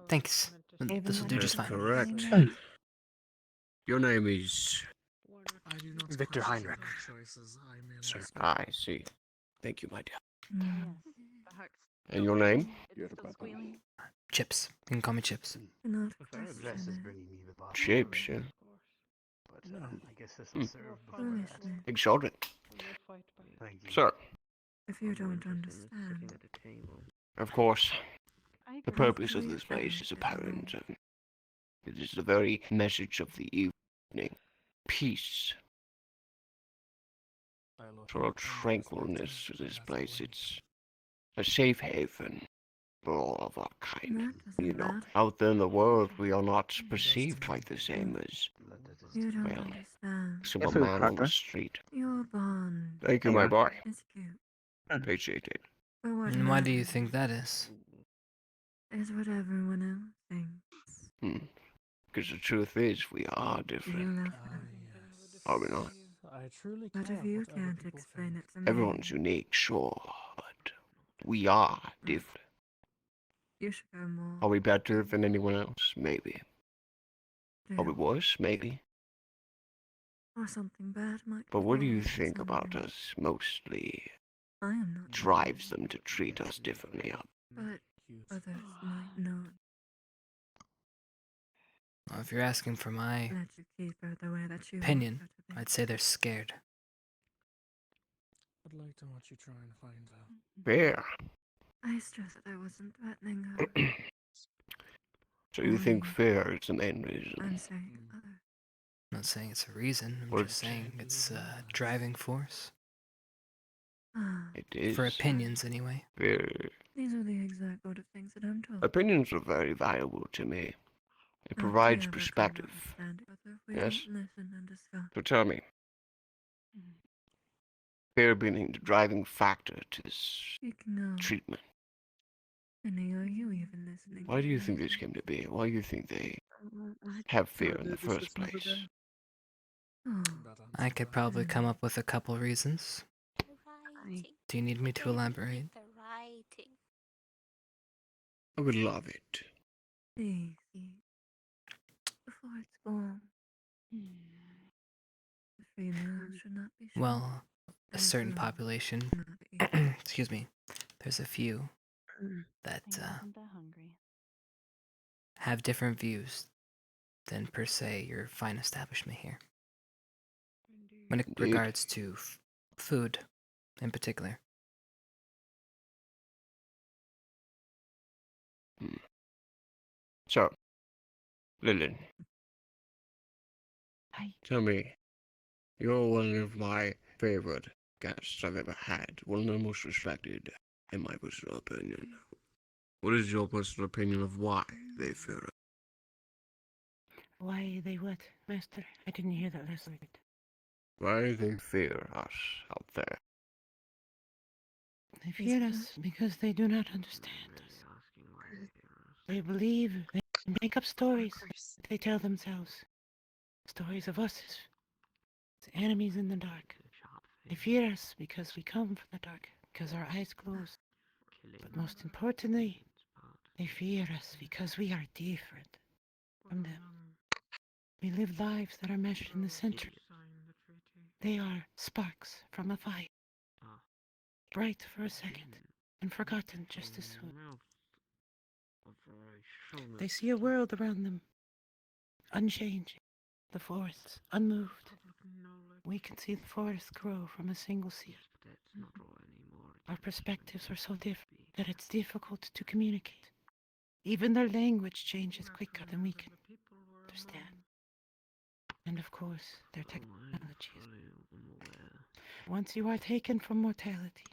Thanks. This will do just fine. Correct. Mm. Your name is. I do not Victor question Heinrich. their choices. I merely Sir. respect I see. Thank you, my dear. Mm. And your name? Chipz. You can call me Chipz. Not question Chipz, yeah. it. Foolishly. Exalted. Sir, If you don't understand, of course, the I purpose of this place is apparent. It is the very message of the evening. Peace. Sort of tranquilness to this place. It's a safe haven for all of our kind. that doesn't You know, matter. out there in the world, we are not perceived quite the same as You don't well, understand. simple food, man on the Parker. street. Your bond Thank you, Hang my on. boy. is cute. Appreciate it. But what And why do you matters think that is? is what everyone else thinks. Because the truth is, we are You different. love Ah, her. yes. Are we not? I truly But care if you what other can't people explain think. it to me, Everyone's unique, sure, but we are different. you should go more. Are we better than anyone else? Maybe. Are we Do. worse? Maybe. Or something bad might But what do you befall think about someday. us mostly I am not drives them to treat us differently? but Cute. others might not Well, if you're asking for my let you keep her the way that you opinion, want her to be. I'd say they're scared. I'd like to watch you try and find her. Fair. I stressed that I wasn't threatening her. So you think fear is the main reason? I'm saying other. I'm not saying it's a reason, I'm Well, just saying it's a driving force. Ah, It is. For opinions, anyway. Fear. these are the exact sort of things that I'm told. Opinions are very valuable to me. It Not provides we ever can perspective. understand each other if we Yes. don't listen and discuss. So tell me, fear being the driving factor to this Speaking of, treatment, Penny, are you even listening? why do you think this came to be? Why do you think they have fear in the first place? Oh, I could probably come up with a couple reasons. Do you need me to elaborate? The writing. I would love it. please, before it's gone. The female should not be shot. Well, a and certain the population, male not eaten. excuse me, there's a few that have different views than per se your fine establishment here. When it Indeed. regards to food in particular. So, Lillian, Hi. tell me, you're one of my favorite guests I've ever had, one of the most respected, in my personal opinion. What is your personal opinion of why they fear us? Why they what, Master? I didn't hear that last word. Why they fear us out there? They fear us because they do not understand us. They believe they make up stories. They tell themselves stories of us as enemies in the dark. They fear us because we come from the dark, because our eyes close. But most importantly, they fear us because we are different from them. We live lives that are measured in the century. They are sparks from a fire, bright for a second and forgotten just as soon. They see a world around them, unchanging, the forests unmoved, We can see the forest grow from a single seed. But it's not raw anymore. Our perspectives are so different that it's difficult to communicate. Even their language changes quicker than we can understand. And of course, their technologies. Once you are taken from mortality,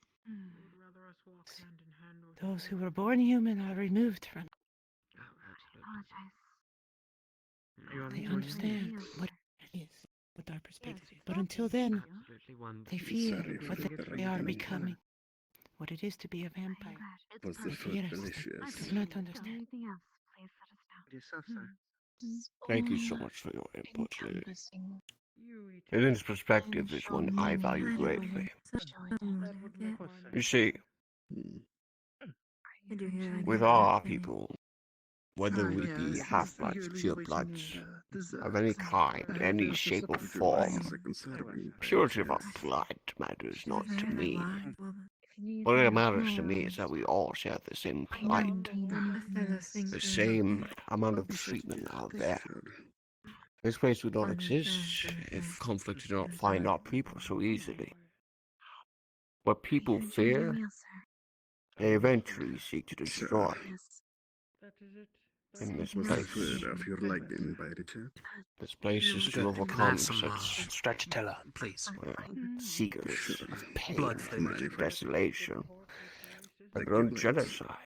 those who were born human are removed from it. They understand what it is with our perspective. But until then, they fear what they are becoming. What it is to be a vampire. Was the They fear food us. delicious? Do not understand. Anything else, please let us know. Yourself, sir. Thank you so much for your input, Lily. Encompassing. Lynn's perspective is one I value greatly. You see, Did you hear with any all of our that? people, whether we be half-bloods, pure-bloods, of any Desserts. kind, any shape or form, purity of our Yes. blood matters not to Very me. large woman. If you need What help, matters to me is that we all share the same plight, A fellow thinks the they're same not amount of treatment out there. This place would not exist if conflict did not find our people so easily. What people Enjoy your fear, meal, sir. they eventually seek to destroy. Yes. In this Was the food place, of your liking by the chance? this place is to Can I overcome have some such stracciatella, please? secrets Sure. of pain, Blood flavored. Mind if desolation, and Thank their own you, please. genocide.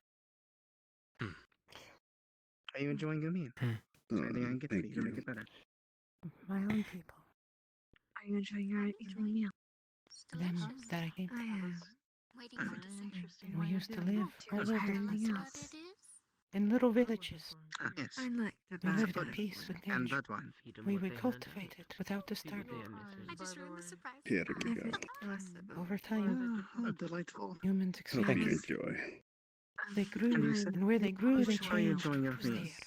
Are you enjoying your meal? Is there anything I can get for Thank you to make you. it better? My own people. Are you enjoying your meal? Them that I came I to. am. Waiting for decision. We used to live all you over have the anything place. else? In little villages. Yes. I like to We buy lived at it. peace with And nature. that one. We would cultivate it without disturbing. I just ruined the surprise. Here we If go. it's possible. Over time, Delightful. humans Hope you expanded. enjoy. They grew, And you said- and where they grew, they Are you changed enjoying your for meal? stayed.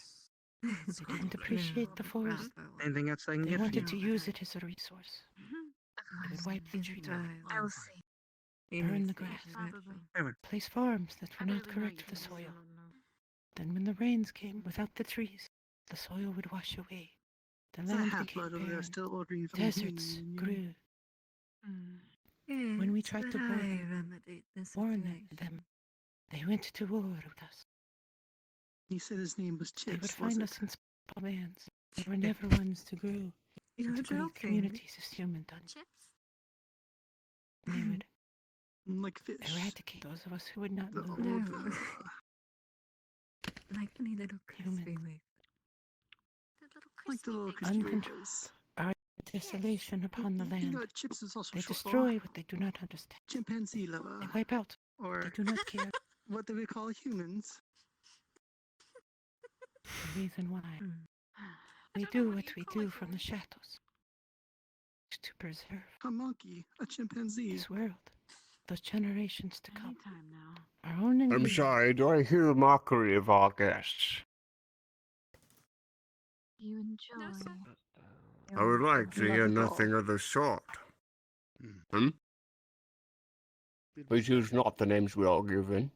They didn't appreciate the forest. Anything else I can They get for wanted you? to use it as a resource. They would wipe the trees, I will see. burn the grass, place farms that were not correct for the soil. Then when the rains came without the trees, the soil would wash away. The land became barren. Still ordering from Deserts grew. When we tried to warn them, they went to war with us. He said his name was They would Chipz, find us in small bands. They were never ones to grow You're into great joking. communities as human done. Chips? They would Like fish. eradicate those of us who would not The move. old, Like any little crispy wafer. The little like the little crispy crispy Uncontrolled. wafers. Desolation upon the You land. know what Chipz is also They short destroy for? what they do not understand. Chimpanzee lover. They wipe out. Or They do not care what do we call humans? the reason why. I We don't know do what what you we call do it, from the human. shadows to preserve A monkey, a chimpanzee. this world, those generations to come. Our own and I'm yours. sorry, do I hear a mockery of our guests? You enjoy. No, sir. I would like to hear nothing of the sort. Hmm? We choose not the names we are given.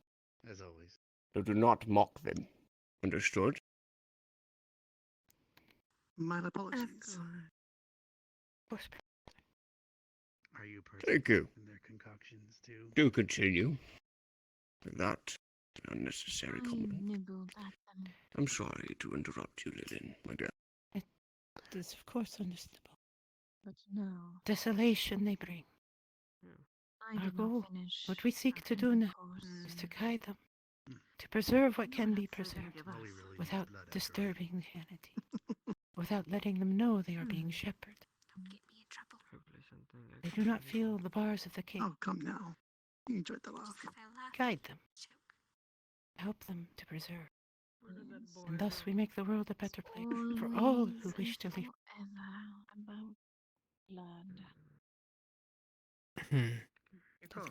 As always. So do not mock them. Understood? My Of apologies. course. Are you Thank you. in their concoctions too? Do continue. Without an unnecessary I comment. nibbled at them. I'm sorry to interrupt you, Lillian, my dear. It is, of course, understandable. But no, Desolation they bring. I Our did goal, not finish. what we seek to And do of now, course, is to guide them, to preserve what can be preserved, All we really without need blood after all. disturbing humanity, without letting them know they are being shepherded. Don't get me in trouble. Hopefully something I They can do not use. feel the bars of the cage. Oh, come now. You enjoyed the laugh. Just if I laugh, Guide them, choke. help them to preserve. yes, And thus we make the world a better place for all who always wish to and live. forever about blood.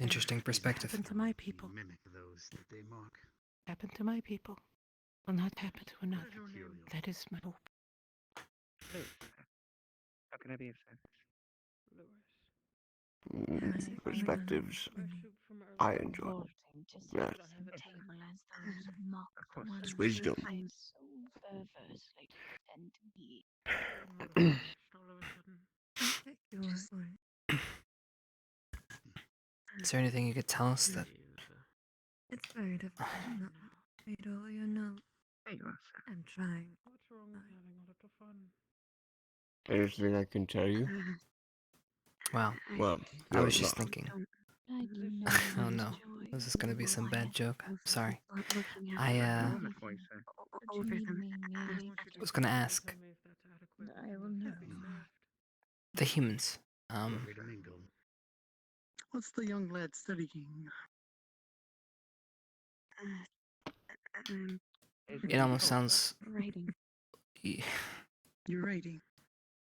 Interesting perspective. Happened to my people. Mimic those that they mock. Happened to my people. Will not happen to another. That is my hope. How can I be of service? Perspectives I enjoy. Revolting to see Yes. the table as those who mock Of the course. ones It's wisdom. I so perversely pretend to be. Take your word for it. Is there anything you could tell us that... It's very difficult not to read all your notes. There you are, sir. I'm trying. What's wrong with having a lot of fun? Anything I can tell you? Wow. Well, I you're was just not. thinking. I do know Oh you no. enjoy Is this gonna be some bad joke? Sorry. Looking at I Roll it for you, sir. but over you need them. me, maybe. was gonna ask Tell me if that's adequate. I will know. the humans. Free to mingle. What's the young lad studying? It almost sounds Writing. You're writing.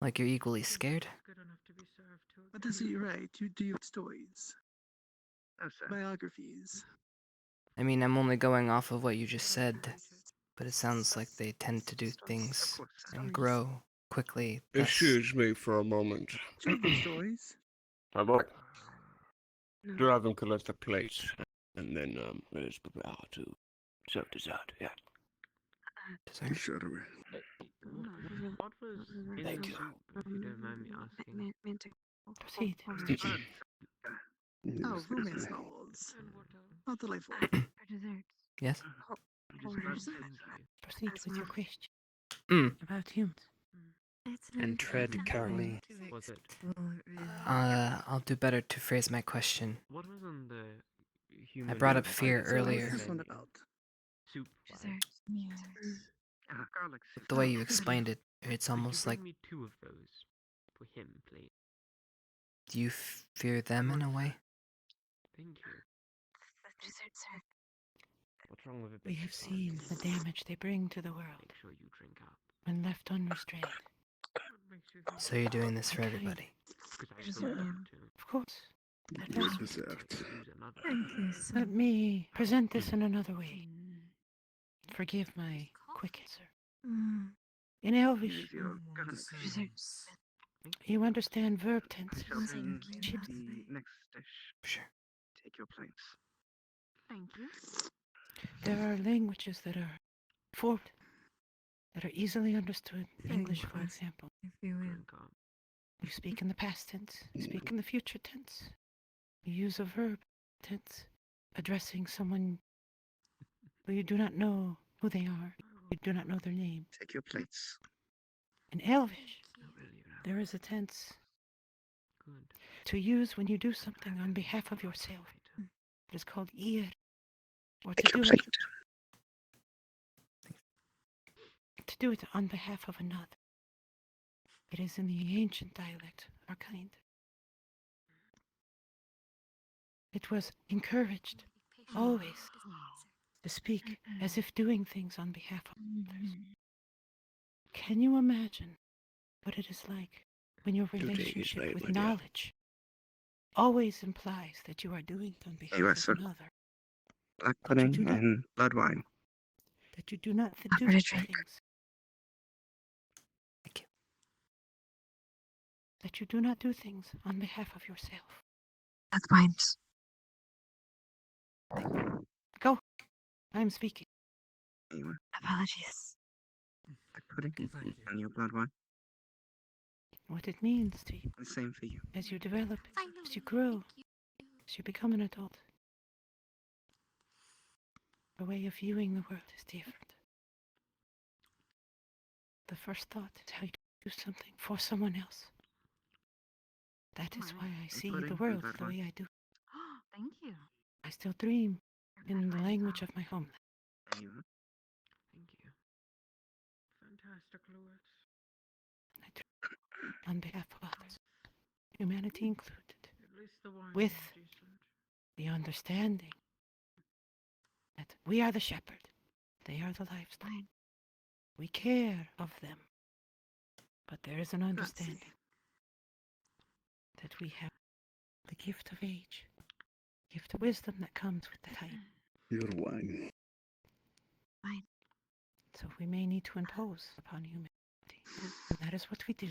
like you're equally scared. Good enough to be served to. What does he write? Do you stories? Oh, sir. Biographies. I mean, I'm only going off of what you just said, but it sounds like they tend to do Of things course, sir. and grow quickly. Thus... Excuse me for a moment. Children's stories. I'd like to have them collect the plates, and then let us prepare to serve dessert. Yeah. Dessert? Sure. What was in Thank the you. soup, if you don't mind me asking? Proceed. Oh, romance novels. How delightful. Yes? Proceed with your question Mm. about humans. And tread carefully. Was it? I'll do better to phrase my question. What was on the human? I brought up fear So earlier. what's this one about? Soup. Garlic. The way you explained it, it's almost Could you like, bring me 2 of those for him, please? do you fear them in a way? Thank you. What's wrong with it? We have seen the damage they bring to the world Make sure you drink up. when left unrestrained. So you're doing this for everybody. Because I still have to. Of course. That Your does. dessert. Use another. Thank you, sir. Let me present this in another way. Forgive my quick answer. Mm. In Elvish, Here's your garlic. you understand verb tense. Children, Chipz. the next dish. Sure. Take your plates. Thank you. There are languages that are formed, that are easily understood. English, for example. If you will. Drink up. You speak in the past tense, you speak in the future tense. You use a verb tense, addressing someone who you do not know who they are. You do not know their name. Take your plates. In Elvish, Oh, really? there is a tense Good. to use when you do something on behalf of yourself. It is called ir, or Take to your do plate. to do it on behalf of another. It is in the ancient dialect, or kind. It was encouraged, always, to speak as if doing things on behalf of others. Can you imagine what it is like when your take his relationship name, with my dear. knowledge always implies that you are doing it on behalf you are, of sir. another, Black But you pudding do not- and blood wine. that you do not do Offer to drink. things, Thank you. that you do not do things on behalf of yourself. That's fine. Go. I am speaking. Anyway, Apologies. black pudding and your blood wine. What it means to you The same for you. as you develop, as you grow, as you become an adult. The way of viewing the world is different. The first thought is how you do something for someone else. That is why I see the world the way I do. Thank you. I still dream in the language of my homeland. There you are. Thank you. Fantastic, Lewis. I dream on behalf of others, humanity included, with the understanding that we are the shepherd, they are the livestock. We care of them, but there is an understanding that we have the gift of age, gift of wisdom that comes with the time. Your wine. So we may need to impose upon humanity. And that is what we do.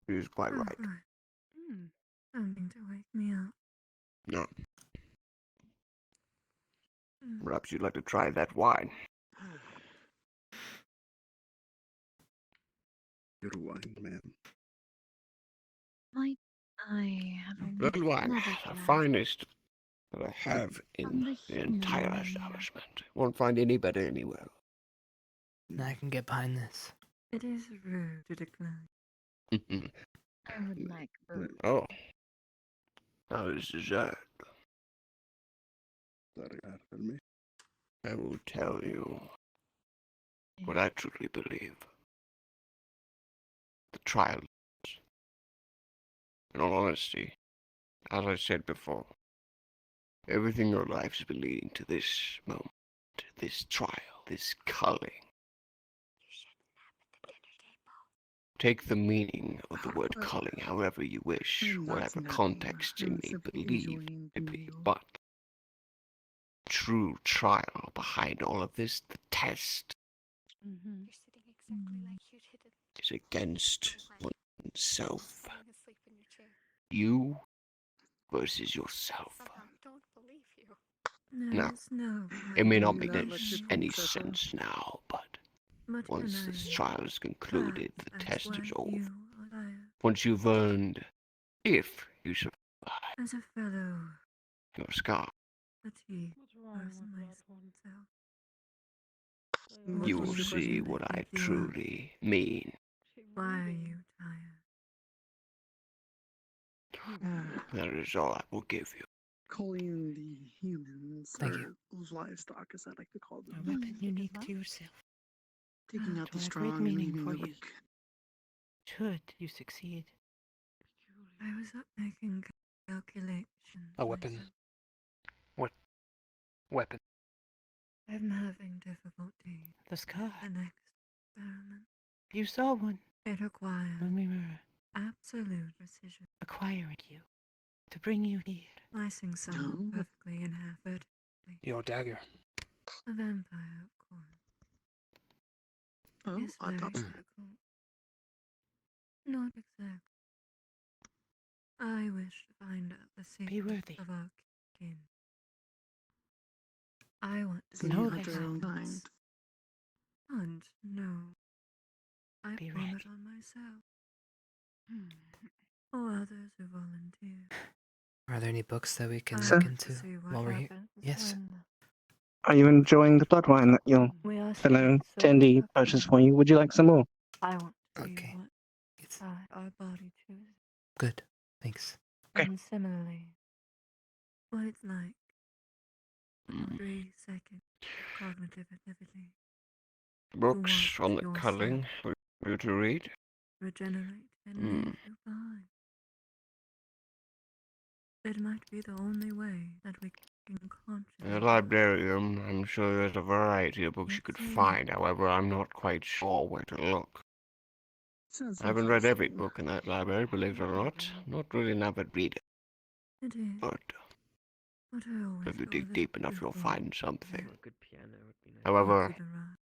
He's quite right. Something to wake me up. No. Perhaps you'd like to try that wine. Your wine, ma'am. Might I have a Red wine, never the can ask. finest that I have in the entire establishment. Won't find any better anywhere. Now I can get behind this. It is rude to decline. I would like both. Oh. Now this dessert. Sorry, pardon me. I will tell you what I truly believe. The trial, in all honesty, as I said before, everything in your life has been leading to this moment, this trial, this culling. Take the meaning of the word culling however you wish, whatever context you may believe to be, but true trial behind all of this, the test, You're sitting exactly like you did it. is against oneself. Falling asleep in your chair. You versus yourself. Somehow don't believe you. Now, No, it may not my make love, any sense now, but What once can this I trial is concluded, the ask test why is over. you or I, Once you've earned, if you survive, as a fellow your scar, petite person myself, you what will is the see question what that I you are? truly mean. Why are you tired? That is all I will give you. Culling the humans, Thank or you. livestock as I like to call A them. weapon unique to yourself. Taking out To the have great strong and meaning leaving for the you. weak. Should you succeed. I was up making calculations. A weapon. myself. What weapon? I'm having difficulty. The scar. The next experiment. You saw one It requires when we were absolute precision. acquiring you. To bring you here. Slicing someone No. perfectly in half vertically. Your dagger. A vampire, of course. Oh, It's very autopsy. difficult. Not exactly. I wish to find out the secret worthy. of our kin. I want to So see know you the have their own evidence. kind. Hunt, no. I Be perform ready. it on myself. Or others who volunteer. Are there any books that we can I Sir? look want to into see what while we're here? happens Yes. when Are you enjoying the blood wine that your We are fellow so Tandy purchased for you? Would you like some more? I want to see Okay. what It's side our body chooses. good. Thanks. Okay. And similarly, what it's like. 3 seconds of cognitive activity. Books on the yourself. culling for you to read. Regenerate and Hmm. leave you behind. It might be the only way that we can In the consciously. librarium, I'm sure there's a variety of books you could find. However, I'm not quite sure where to look. Sounds I haven't read every interesting. book in that library, believe it or not. Not really an avid reader, It is. but But I always if you go a dig little deep enough, too you'll far find something. A good piano would be nice. However, into the right.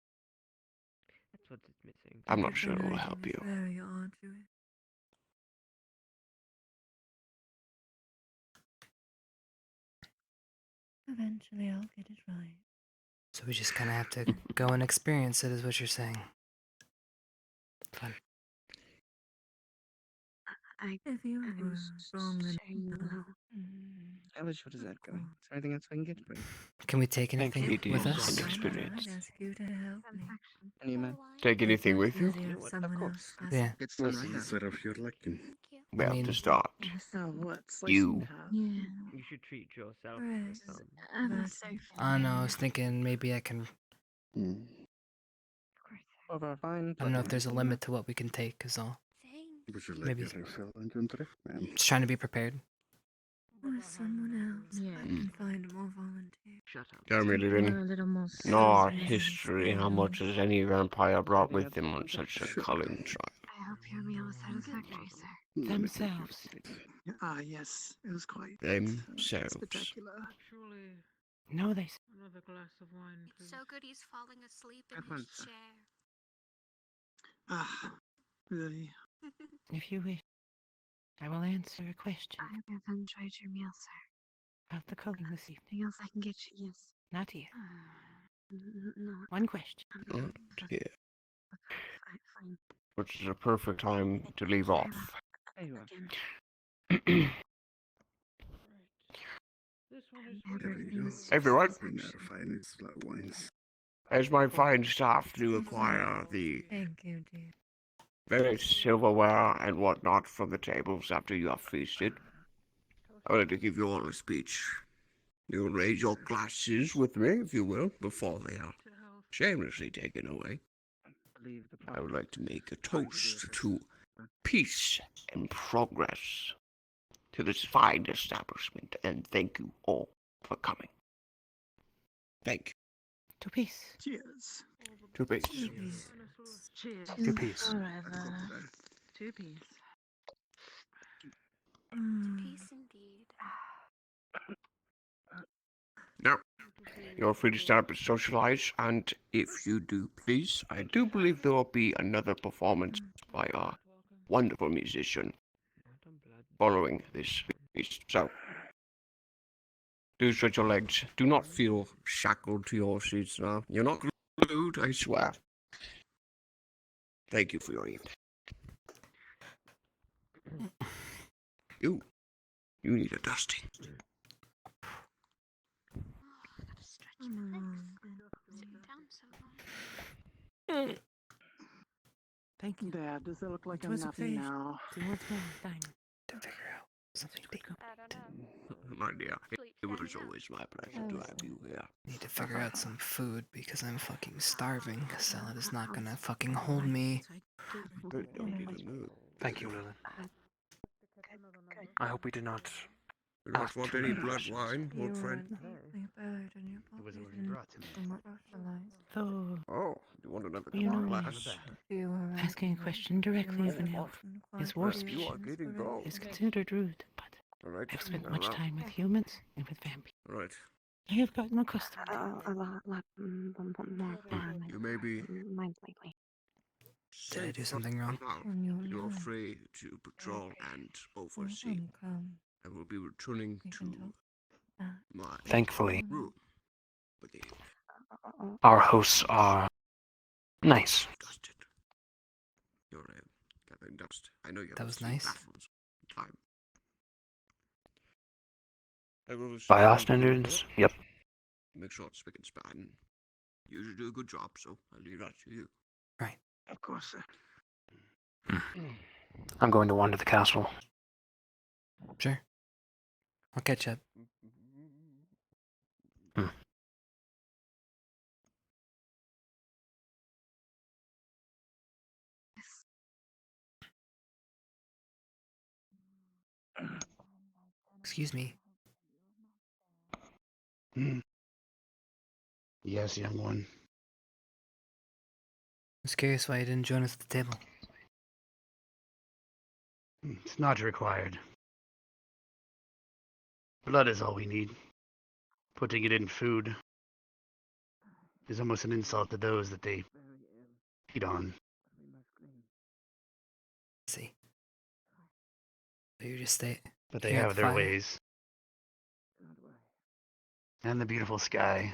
That's what it's missing. I'm not sure it will Degenerating help is you. very arduous. Eventually, I'll get it right. So we just kind of have to go and experience it, is what you're saying. Fun. If you were wrong enough. Alice, what is that going? Is there anything else I can get for you? Can we take Thank anything you. It with is us? an I'd experience. ask you to help me. Any man? Take anything with you? Worthy of someone else. Yeah. It's done This right is now. sort of your liking. Thank you. We have mean- to start. Oh, what? Slice You. in half? You should treat yourself Right. to some. I know, I was thinking maybe I can. Hmm. Of our fine I don't know if blood there's a wine. limit to what we can take, is all. Thanks. Would you like Maybe. a refill on your drift, ma'am? Just trying to be prepared. With someone else, I can find more volunteers. Shut up. Tell me, living in our history, how much has any vampire brought with him on such a culling trial? I hope your meal was satisfactory, sir. Let me take your Themselves. plate. Ah, yes. It was quite Themselves. spectacular. Actually, No, they. another glass of wine, It's please. so good he's falling asleep in Have his fun, sir. chair. Ah, really. If you wish, I will answer a question I hope you've enjoyed your meal, sir. about the culling this evening. Anything else I can get you? Yes. Not here. No. One question. Not here. Fine. which is a perfect time to leave off. There you are. This one is There you go. Everyone, Bring our finest flat wines. as my fine staff do acquire the Thank you, dear. various silverware and whatnot from the tables after you have feasted, I would like to give you all a speech. You will raise your glasses with me, if you will, before they are shamelessly taken away. I would like to make a toast to peace and progress to this fine establishment, and thank you all for coming. Thank you. To peace. Cheers. To peace. Cheers. To peace. Forever. To peace. Peace indeed. Now, you're free to stand up and socialize, and if you do, please, I do believe there will be another performance by a wonderful musician following this feast. So, do stretch your legs. Do not feel shackled to your seats now. You're not glued, I swear. Thank you for your evening. You need a dusting. I gotta stretch my legs. Sitting down so long. Thank you. Dad, does it look like It I'm was a napping pleasure. now? See you once more, Diamond. To figure out something to I don't know. My dear, Sleep it was standing up. always my pleasure to have you here. Need to figure out some food because I'm fucking starving. Salad is not gonna fucking hold me. But don't even move. Thank you, Lily. I hope we did not. You don't want any blood wine, You old friend? deeply buried in your It was bodies already and brought to me. somewhat fossilized. So, Oh, you want another You know, glass? You were asking a question directly of an elf is war Yes, you are speech. getting bold. Is considered rude, but All right. I've spent fair much enough. time with humans and with vampires. All right. I have gotten accustomed to it. A lot more fun. You may be Mine lately. Did I safe do something wrong? now. When you You're learn, free to patrol and oversee. when come, I will be returning we to can talk that. my Thankfully, room. But the our hosts are nice. dusted. You're gathering dust. I know you have That a was few nice. bathrooms. Time. I will By our stand for a little standards, bit. yep. Make sure it's spick and span. You usually do a good job, so I'll leave that to you. Right. Of course, sir. I'm going to wander the castle. Sure. I'll catch up. Excuse me. Yes, young one. I was curious why you didn't join us at the table. It's not required. Blood is all we need. Putting it in food is almost an insult to those that they feed on. Let's see. So you just stay. But they here at have the their fire? ways. And the beautiful sky.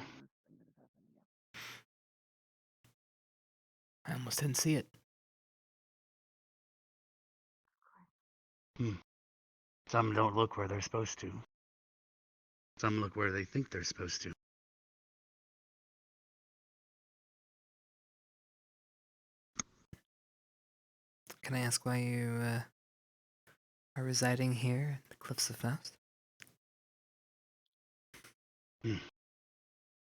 I almost didn't see it. Some don't look where they're supposed to. Some look where they think they're supposed to. Can I ask why you are residing here at the Cliffs of Faust?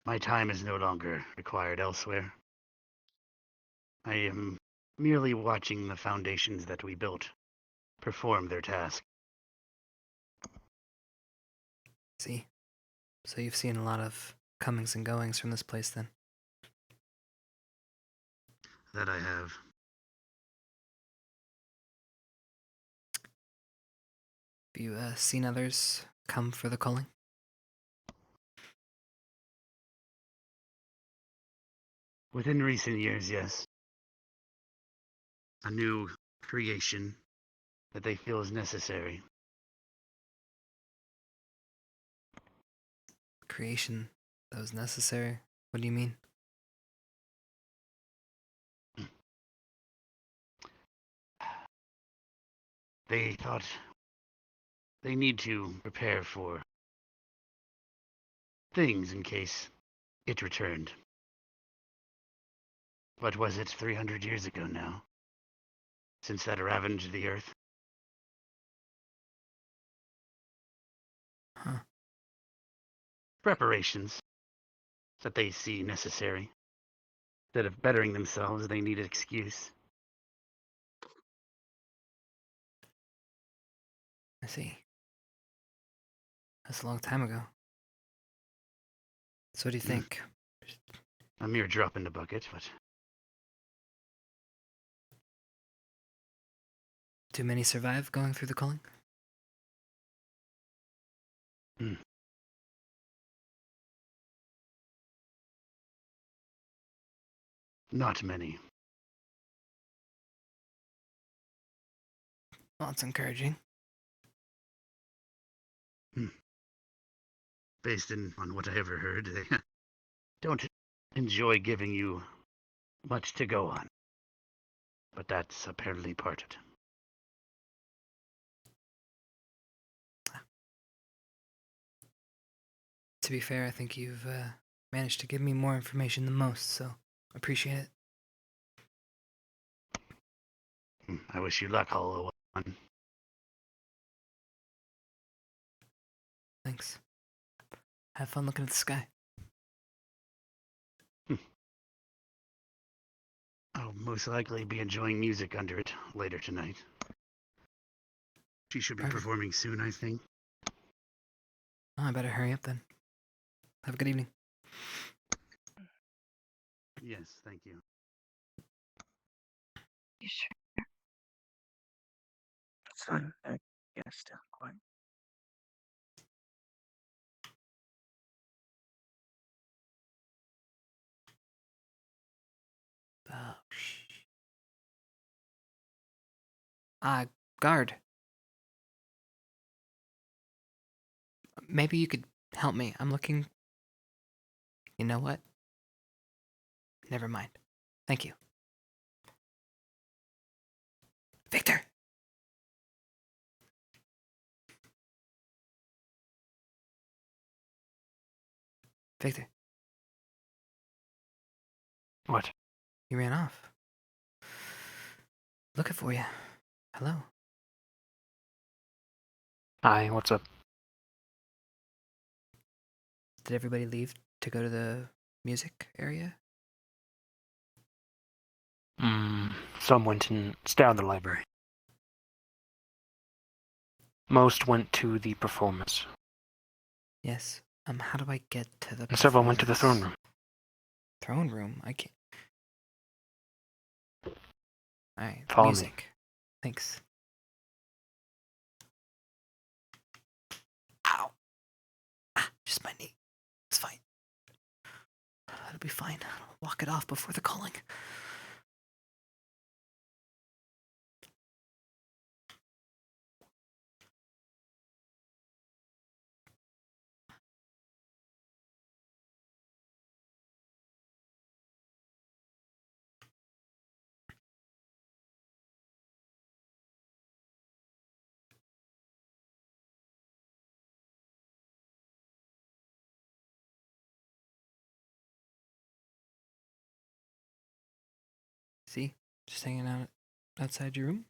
My time is no longer required elsewhere. I am merely watching the foundations that we built perform their task. See? So you've seen a lot of comings and goings from this place then? That I have. Have you seen others come for the culling? Within recent years, yes. A new creation that they feel is necessary. Creation that was necessary? What do you mean? They thought they need to prepare for things in case it returned. What was it, 300 years ago now? Since that ravaged the earth? Huh. Preparations that they see necessary. Instead of bettering themselves, they need an excuse. I see. That's a long time ago. So what do you think? A mere drop in the bucket, but Do many survive going through the culling? not many. Well, that's encouraging. Based on what I ever heard, they don't enjoy giving you much to go on. But that's apparently part of it. To be fair, I think you've managed to give me more information than most, so I appreciate it. I wish you luck, Hollow One. Thanks. Have fun looking at the sky. I'll most likely be enjoying music under it later tonight. She should be Perfect. performing soon, I think. Oh, I better hurry up then. Have a good evening. Yes, thank you. You sure? It's fine. I guess still quite. Guard. Maybe you could help me. I'm looking. You know what? Never mind. Thank you. Victor! Victor, What? you ran off. Looking for you. Hello. Hi, what's up? Did everybody leave to go to the music area? Some went and stayed in the library. Most went to the performance. Yes. How do I get to the And several went to the throne room. Throne room? I can't. Alright, Follow me. music. Thanks. Ow! Ah, just my knee. It's fine. It'll be fine. I'll walk it off before the calling. See? Just hanging out outside your room?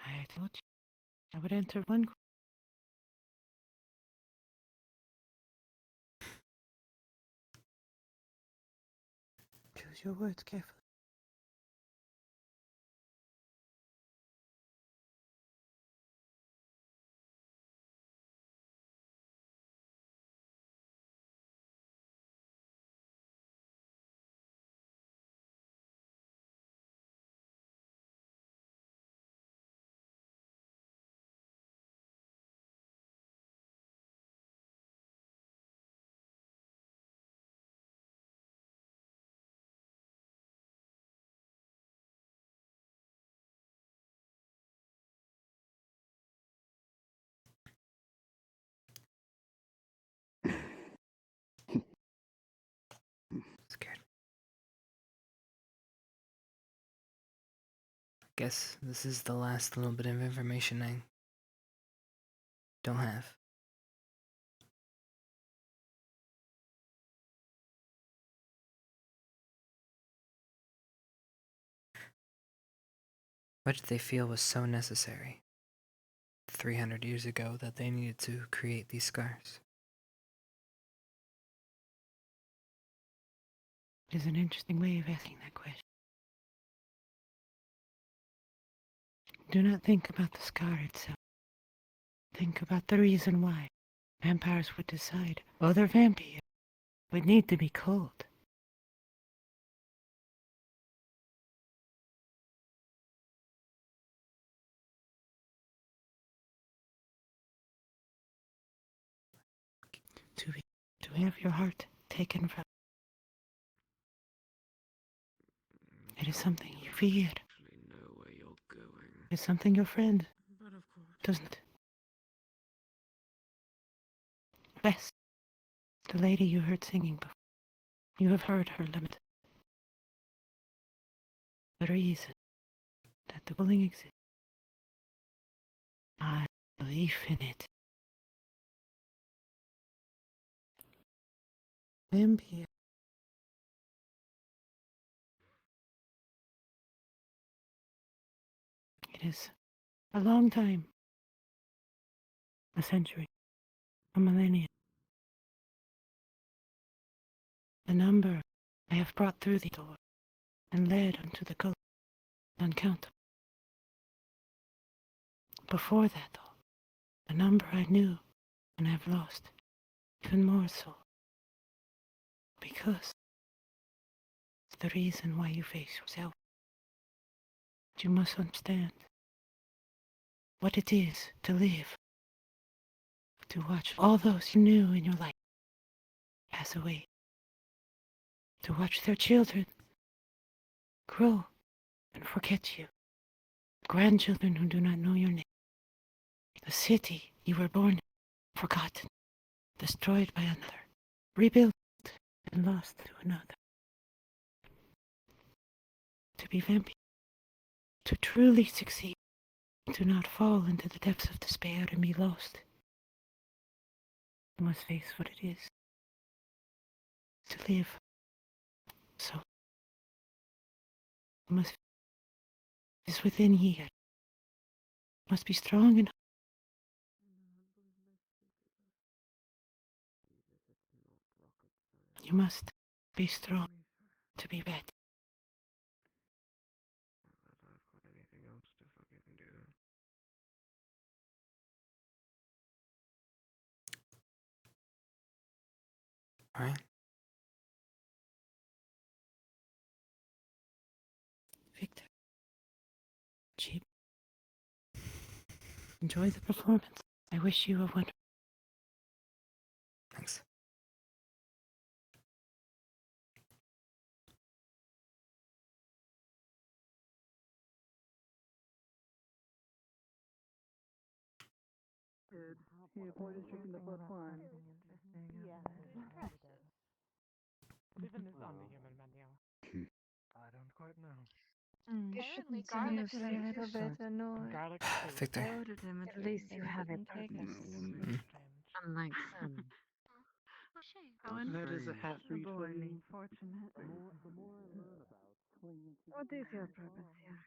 I told you I would enter one. Choose your words carefully. Guess this is the last little bit of information I don't have. What did they feel was so necessary 300 years ago that they needed to create these scars? It is an interesting way of asking that question. Do not think about the scar itself. Think about the reason why vampires would decide other vampires would need to be cold. To have your heart taken from. It is something you fear. Know where you're going. It's something your friend But of course. doesn't. Bess, the lady you heard singing before. You have heard her limit. The reason that the Culling exists. I believe in it. Vampire. It is a long time. A century. A millennium. The number I have brought through the door and led unto the Culling uncountable. Before that, though, the number I knew and have lost, even more so. Because it's the reason why you face yourself. But you must understand what it is to live, to watch all those you knew in your life pass away, to watch their children grow and forget you, grandchildren who do not know your name, the city you were born in, forgotten, destroyed by another, rebuilt and lost to another. To be vampire, to truly succeed, to not fall into the depths of despair and be lost. You must face what it is to live. So, you must is within here. Must be strong enough. You must be strong to be ready. Anything else to fucking do? Alright? Victor. Chip. Enjoy the performance. I wish you a wonderful. Thanks. Here, boy, just drinking the first one. Even is on the human menu. I don't quite know. You Apparently shouldn't sing garlic it a little soup. bit annoyed. Garlic soup. Victor. I ordered him At least you have it take purpose. Mm. Unlike some. Oh, shame. That is a half breed for you. Unfortunate. What is your purpose here?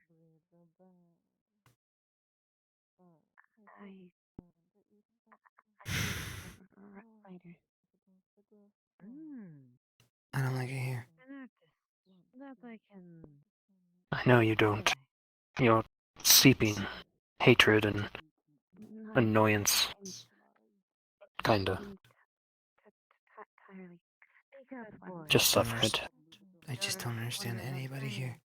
I writer. I don't like it here. An artist. That I can. I know you don't. You're seeping hatred and Not annoyance. Kinda. entirely. Speak up, boy. Just suffer it. I just don't understand anybody here.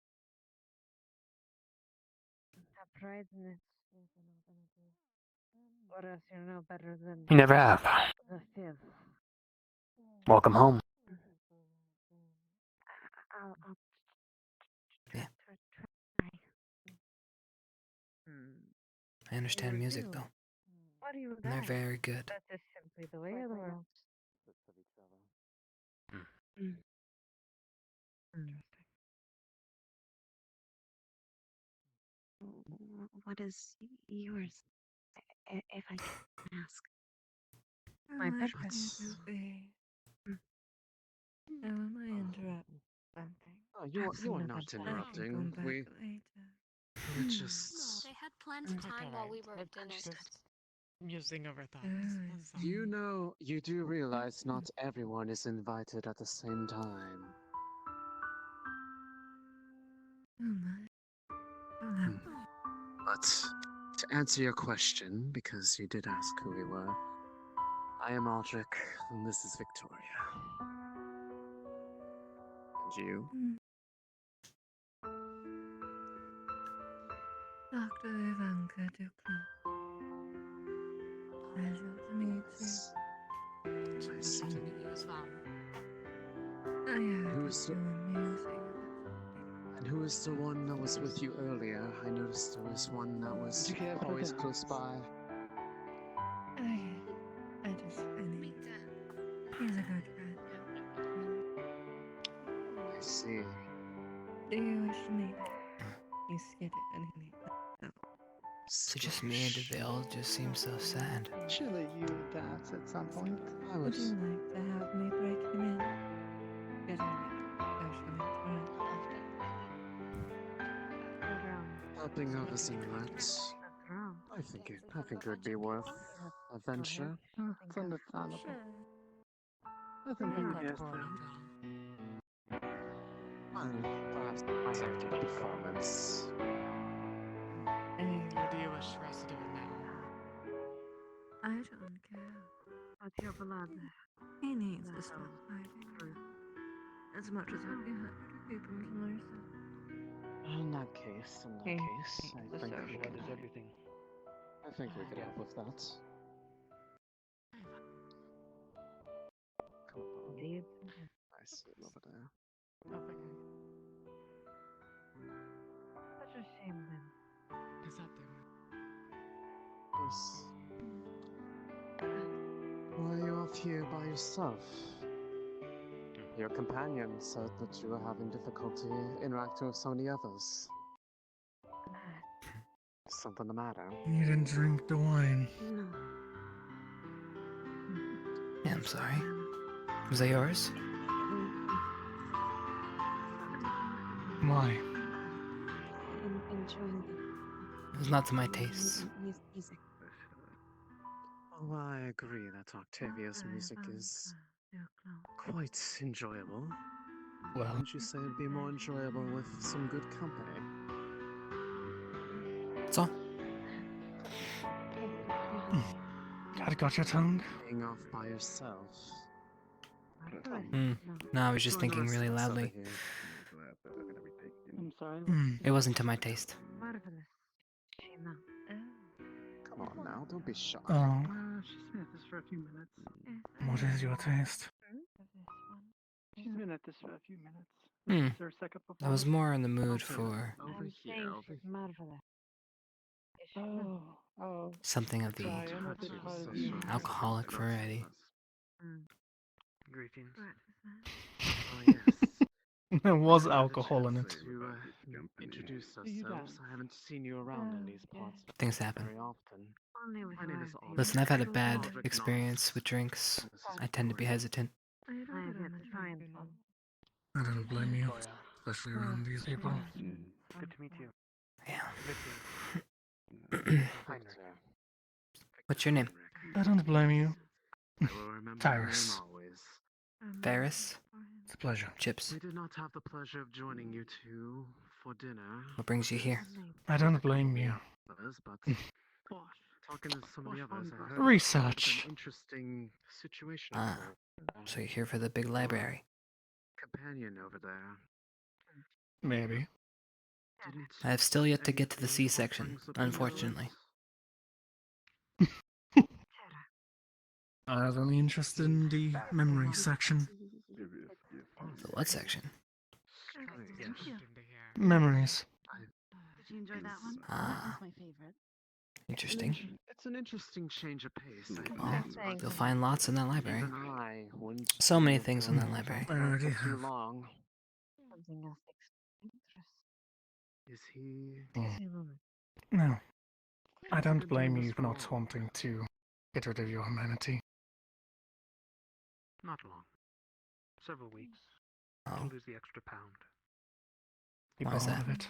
Have pride in it. Or else you're no better than You never have. the fifth. Welcome home. I'll Yeah. try. I understand music though. What do you And they're like? very good. That's just simply the way of the world. what is yours, if I can ask? I My wish I preference. could be. Am I interrupt something? You are not I can come interrupting. back later. We're No, just. they had plenty of time while we were at dinner. Just musing over thoughts. Oh, That's all. You know, you do realize not everyone is invited at the same time. Oh my. Hmm. But to answer your question, because you did ask who we were, I am Aldrich, and this is Victoria. And you? Dr. Ivanka Duclos. Pleasure to meet you. Nice to meet You as well. I heard Who's you the- were musing. And who is the one that was with you earlier? I noticed there was one that was always close by. I just find he's a good friend. I see. Do you wish to meet him? He's skittish and he needs help. So just me and Deville just seems so sad. Should let you dance at some point. I Would you would. like to have me break him in? Getting socially Helping others in that. I think it would be worth a venture. It's understandable. Nothing You're against good for it. it, Well, perhaps after the performance. Or do you wish for us to do it now? I don't care. He needs to stop fighting. As much as I'd be happy to keep him to myself. In that case, I think Blood is everything. I think we could help with that. Come on. I see him over there. Such a shame then. Is that there? Yes. Why are you off here by yourself? Your companion said that you were having difficulty interacting with some of the others. Something the matter? You didn't drink the wine. No. Yeah, I'm sorry. Was that yours? Why? Enjoying It was not to my taste. music. Oh, I agree that Octavia's music is quite enjoyable. Well, Wouldn't you say it'd be more enjoyable with some good company? That's all. Gotta got your tongue. Being off by yourself. No, I was just thinking really loudly. I'm sorry. It wasn't to my taste. Come on now, don't be shy. Oh, She's been at this for a few minutes. what is your taste? She's been at this for a few minutes. Hmm. This is her second I was performance. more in the mood for Over here, Oh. something of the Sorry, I'm a bit hard of you. alcoholic variety. Greetings. Oh yes. There was We haven't had a alcohol in chance it. To introduce You ourselves. dance. I haven't seen you around in these yeah. parts Things happen. very often. My name is Aldrich. Listen, I've had a bad Aldrich experience with drinks. Knopf. This is I tend to be Victoria. hesitant. I don't blame you, especially around these people. Good to meet you. Yeah. Heinrich. What's your name? I don't blame you. I will remember your name Tyrus. always. Ferris? It's a pleasure. Chips? We did not have the pleasure of joining you two for dinner. What brings you here? I don't blame you. Others, but talking to some of the others, I heard Research. an interesting situation. Ah, so you're here for the big library. Companion over there. Maybe. Didn't I have still yet to get to the anything C-section, brings up your unfortunately. I was only interested in the memory section. The what section? Memories. Did you enjoy that one? Ah, my favorite. interesting. It's an interesting change of pace. Well, you'll find lots in that library. Even I wouldn't So many be things in that library. I already for too have. long. Something else interesting. Is he? No. I don't blame you for not wanting to get rid of your humanity. Not long. Several weeks. Oh. To lose the extra pound. Keep Why is all that? of it.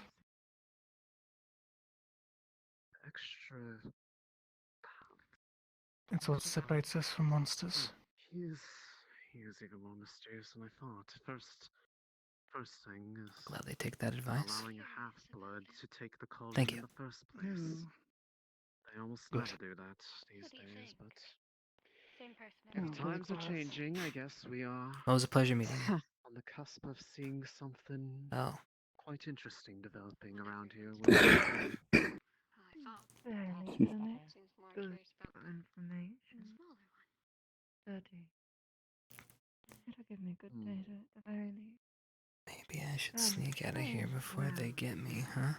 Extra. It's what separates us from monsters. He is even more mysterious than I thought. First thing is Glad they take that advice. allowing a half-blood to take the Culling Thank in you. the first place. They almost Good. never do that these What do you days, think? but Same personality. if times are changing, I guess we are Well, it was a pleasure meeting you. on the cusp of seeing something Oh. quite interesting developing around here. With Barely, Seems isn't it? more Good curious about for the information. smaller one. Dirty. It'll give me good data at the very least. Maybe I should sneak out of here before they get me, huh?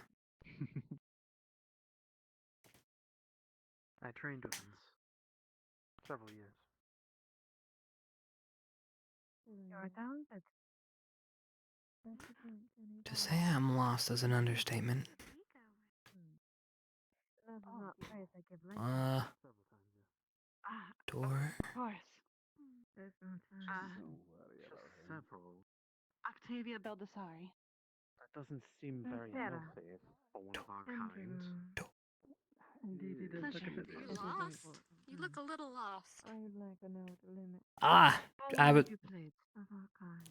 I trained with him. Several years. You're talented. To say I'm lost is an understatement. That's not praise I give later. Door. Of course. There's no time. Several. Octavia Baldessari. That doesn't seem very Sarah. healthy for one of our kind. Indeed, he does. Pleasure. Look at You're this. lost? You look a little lost. I would like to know the limit. Ah! I would. You played of our kind.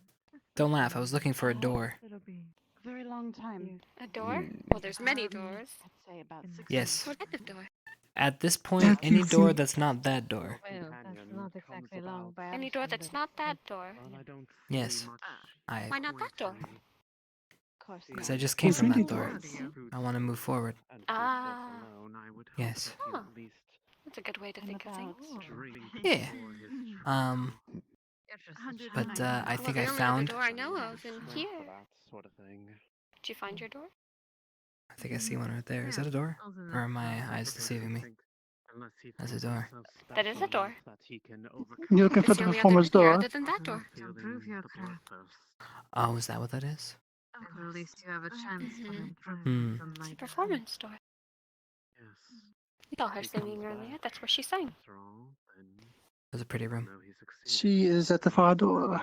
Don't laugh, I was looking for a door. It'll be A very long time. A door? Well, there's many doors. I'd say about 6 Yes. What kind of door? At this point, any door that's not that door. Well, that's not exactly long by Any our door that's standards. not that door. Well, I don't Yes. see much Why not that door? Of course Because not. I just came from that really door. fruits I want to move forward. and food Ah. source alone, I would hope Yes. that he'd at least That's a good way to think of about things. drink Yeah. before his But I Well, think the I only other found. door I know of in strength here. for that sort of thing. Did you find your door? I think I see one right there. Is that a door? Or are my eyes deceiving me? Unless he That's a thinks door. himself That is a special door. enough that he can overcome You're looking for It's the the only other performance door here door. other than that door. Improve your the craft. bloodthirst. Oh, is that what that is? At least you have a chance for Mhm. improvement. Hmm. It's a performance door. Yes. We saw her He singing comes earlier. back. That's where she sang. After all, then It was a pretty room. know he succeeded. She is at the far door.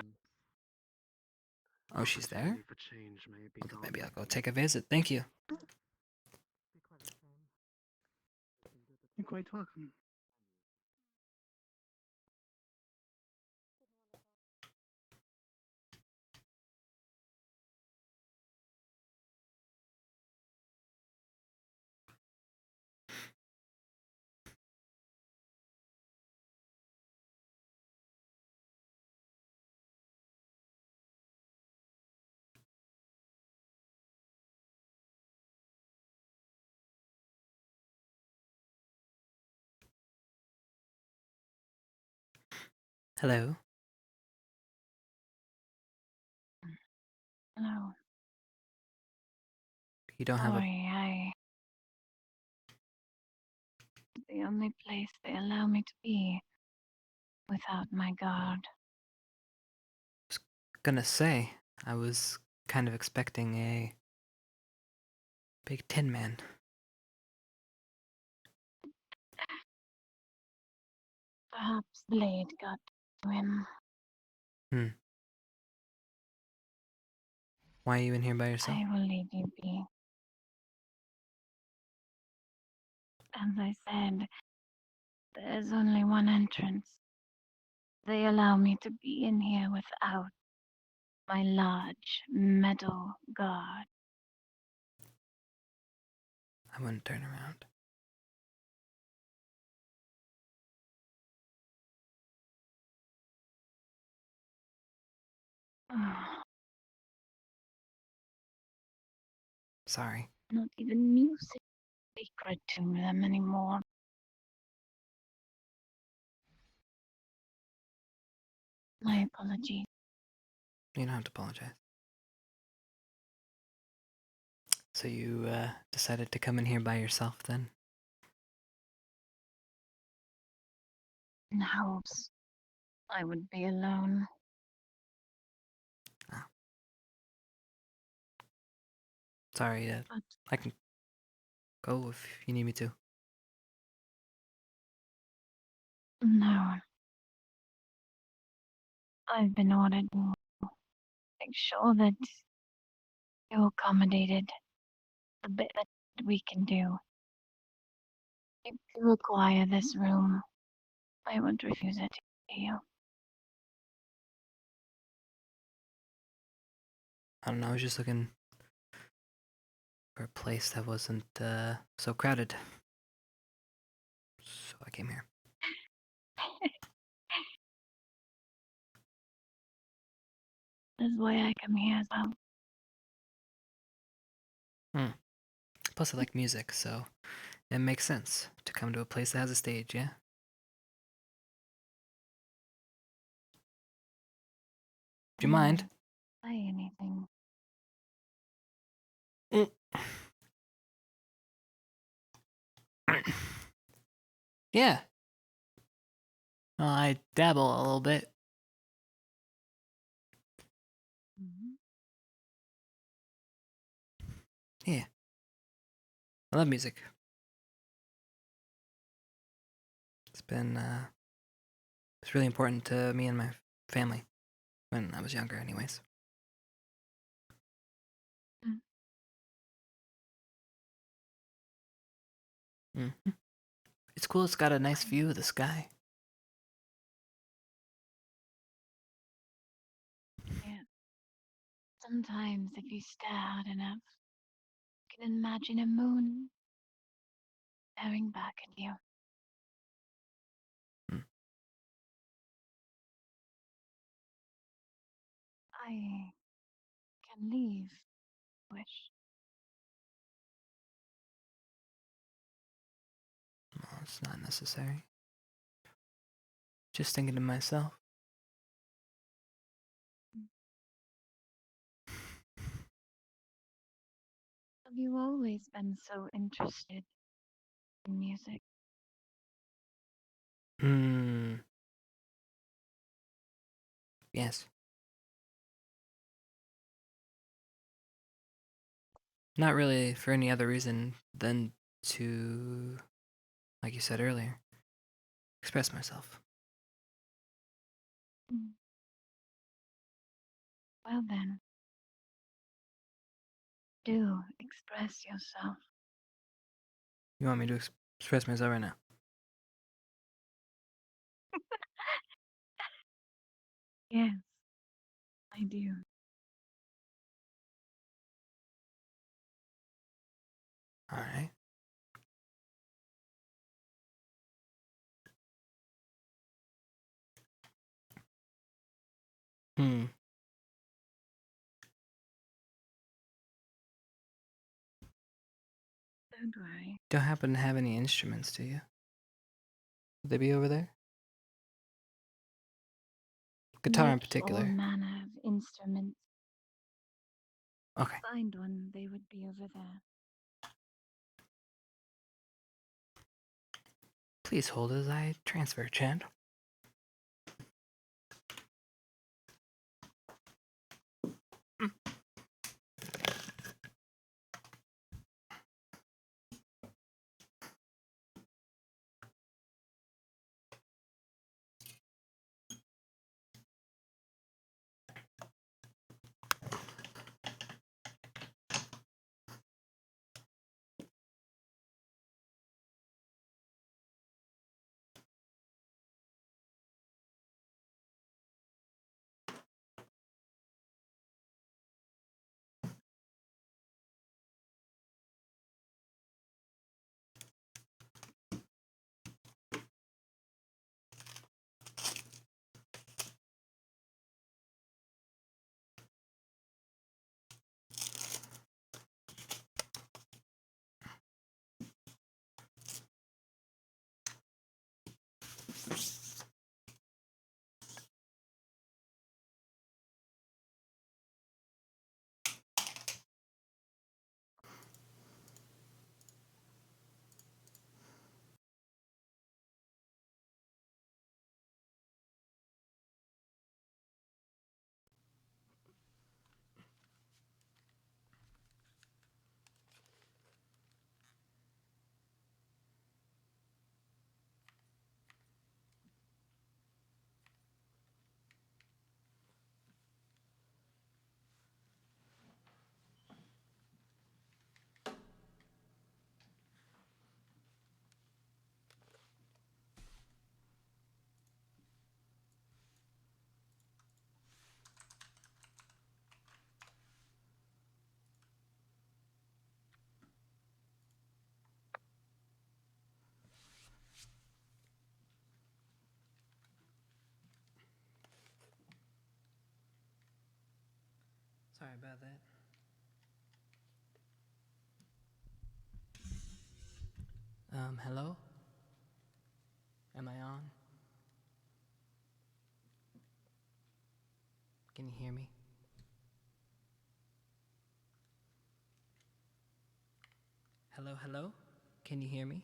Oh, she's there? Opportunity for change may be Well, then gone. maybe I'll go take a visit. Thank you. You're quite welcome. Hello. No. You don't have a. Sorry, the only place they allow me to be without my guard. Gonna say, I was kind of expecting a big tin man. Perhaps Blade got to him. Hmm. Why are you in here by yourself? I will leave you be. As I said, there's only one entrance. They allow me to be in here without my large metal guard. I wouldn't turn around. Sorry. Not even music is sacred to them anymore. My apologies. You don't have to apologize. So you decided to come in here by yourself then? In hopes I would be alone. Sorry, But I can go if you need me to. No. I've been ordered to make sure that you're accommodated the bit that we can do. If you require this room, I won't refuse it to you. I don't know, I was just looking for a place that wasn't so crowded. So I came here. That's why I come here as well. Plus, I like music, so it makes sense to come to a place that has a stage, yeah? Do you mind? Say anything. Yeah. Well, I dabble a little bit. Yeah. I love music. It's really important to me and my family when I was younger, anyways. Mm-hmm. It's cool. It's got a nice view of the sky. Yeah. Sometimes, if you stare hard enough, you can imagine a moon staring back at you. I can leave, wish. Well, it's not necessary. Just thinking to myself. Have you always been so interested in music? Yes. Not really for any other reason than to, like you said earlier, express myself. Well then, do express yourself. You want me to express myself right now? Yes, I do. All right. Hmm. Don't worry. Don't happen to have any instruments, do you? Would they be over there? Guitar in Make all particular. manner of instruments. Okay. Find one, they would be over there. Please hold as I transfer, Chad. Sorry about that. Hello? Am I on? Can you hear me? Hello, hello? Can you hear me?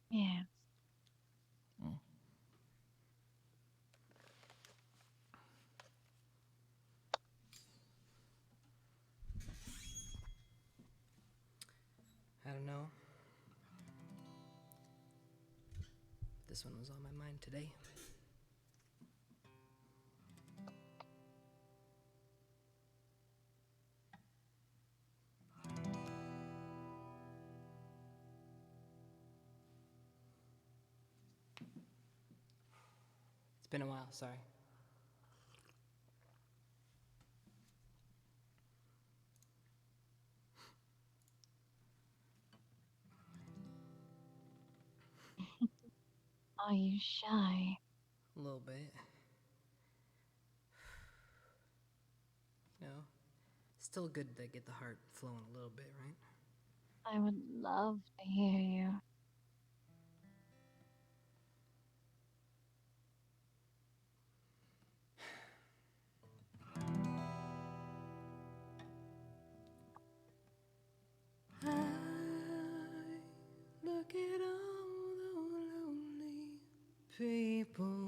Yes. I don't know. This one was on my mind today. It's been a while, sorry. Are you shy? A little bit. You know, still good to get the heart flowing a little bit, right? I would love to hear you. Look at all the lonely people.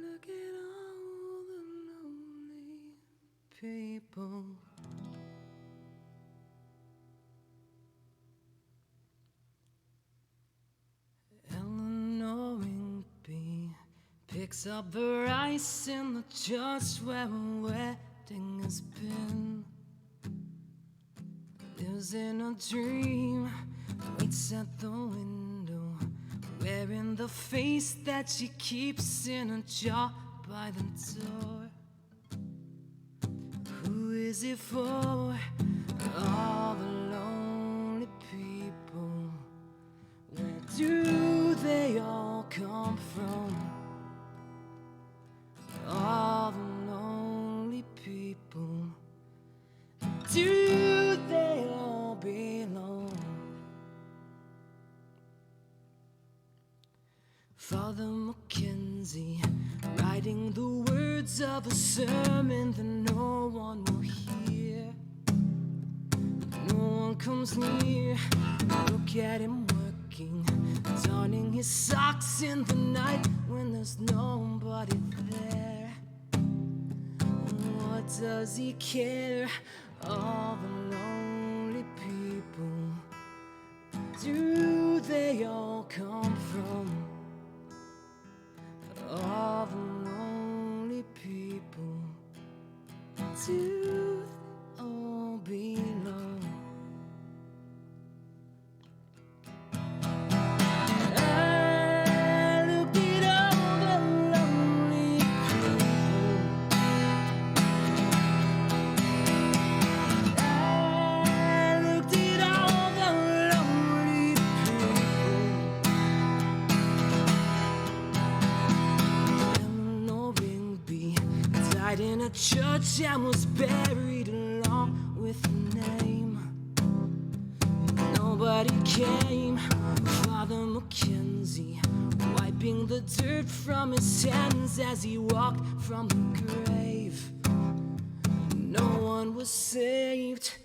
Look at all the lonely people. Eleanor Rigby picks up the rice in the church where a wedding has been. Lives in a dream, waits at the window, wearing the face that she keeps in a jar by the door. Who is it for? All the lonely people. Where do they all come from? All the lonely people. Do they all belong? Father Mackenzie, writing the words of a sermon that no one will hear. No one comes near. Look at him working, darning his socks in the night when there's nobody there. What does he care? All the lonely people. Do they all come from? All the lonely people. Do they all belong? I looked at all the lonely people. I looked at all the lonely people. Eleanor Rigby died in a church and was buried along with her name. Nobody came. Father Mackenzie wiping the dirt from his hands as he walked from the grave. No one was saved.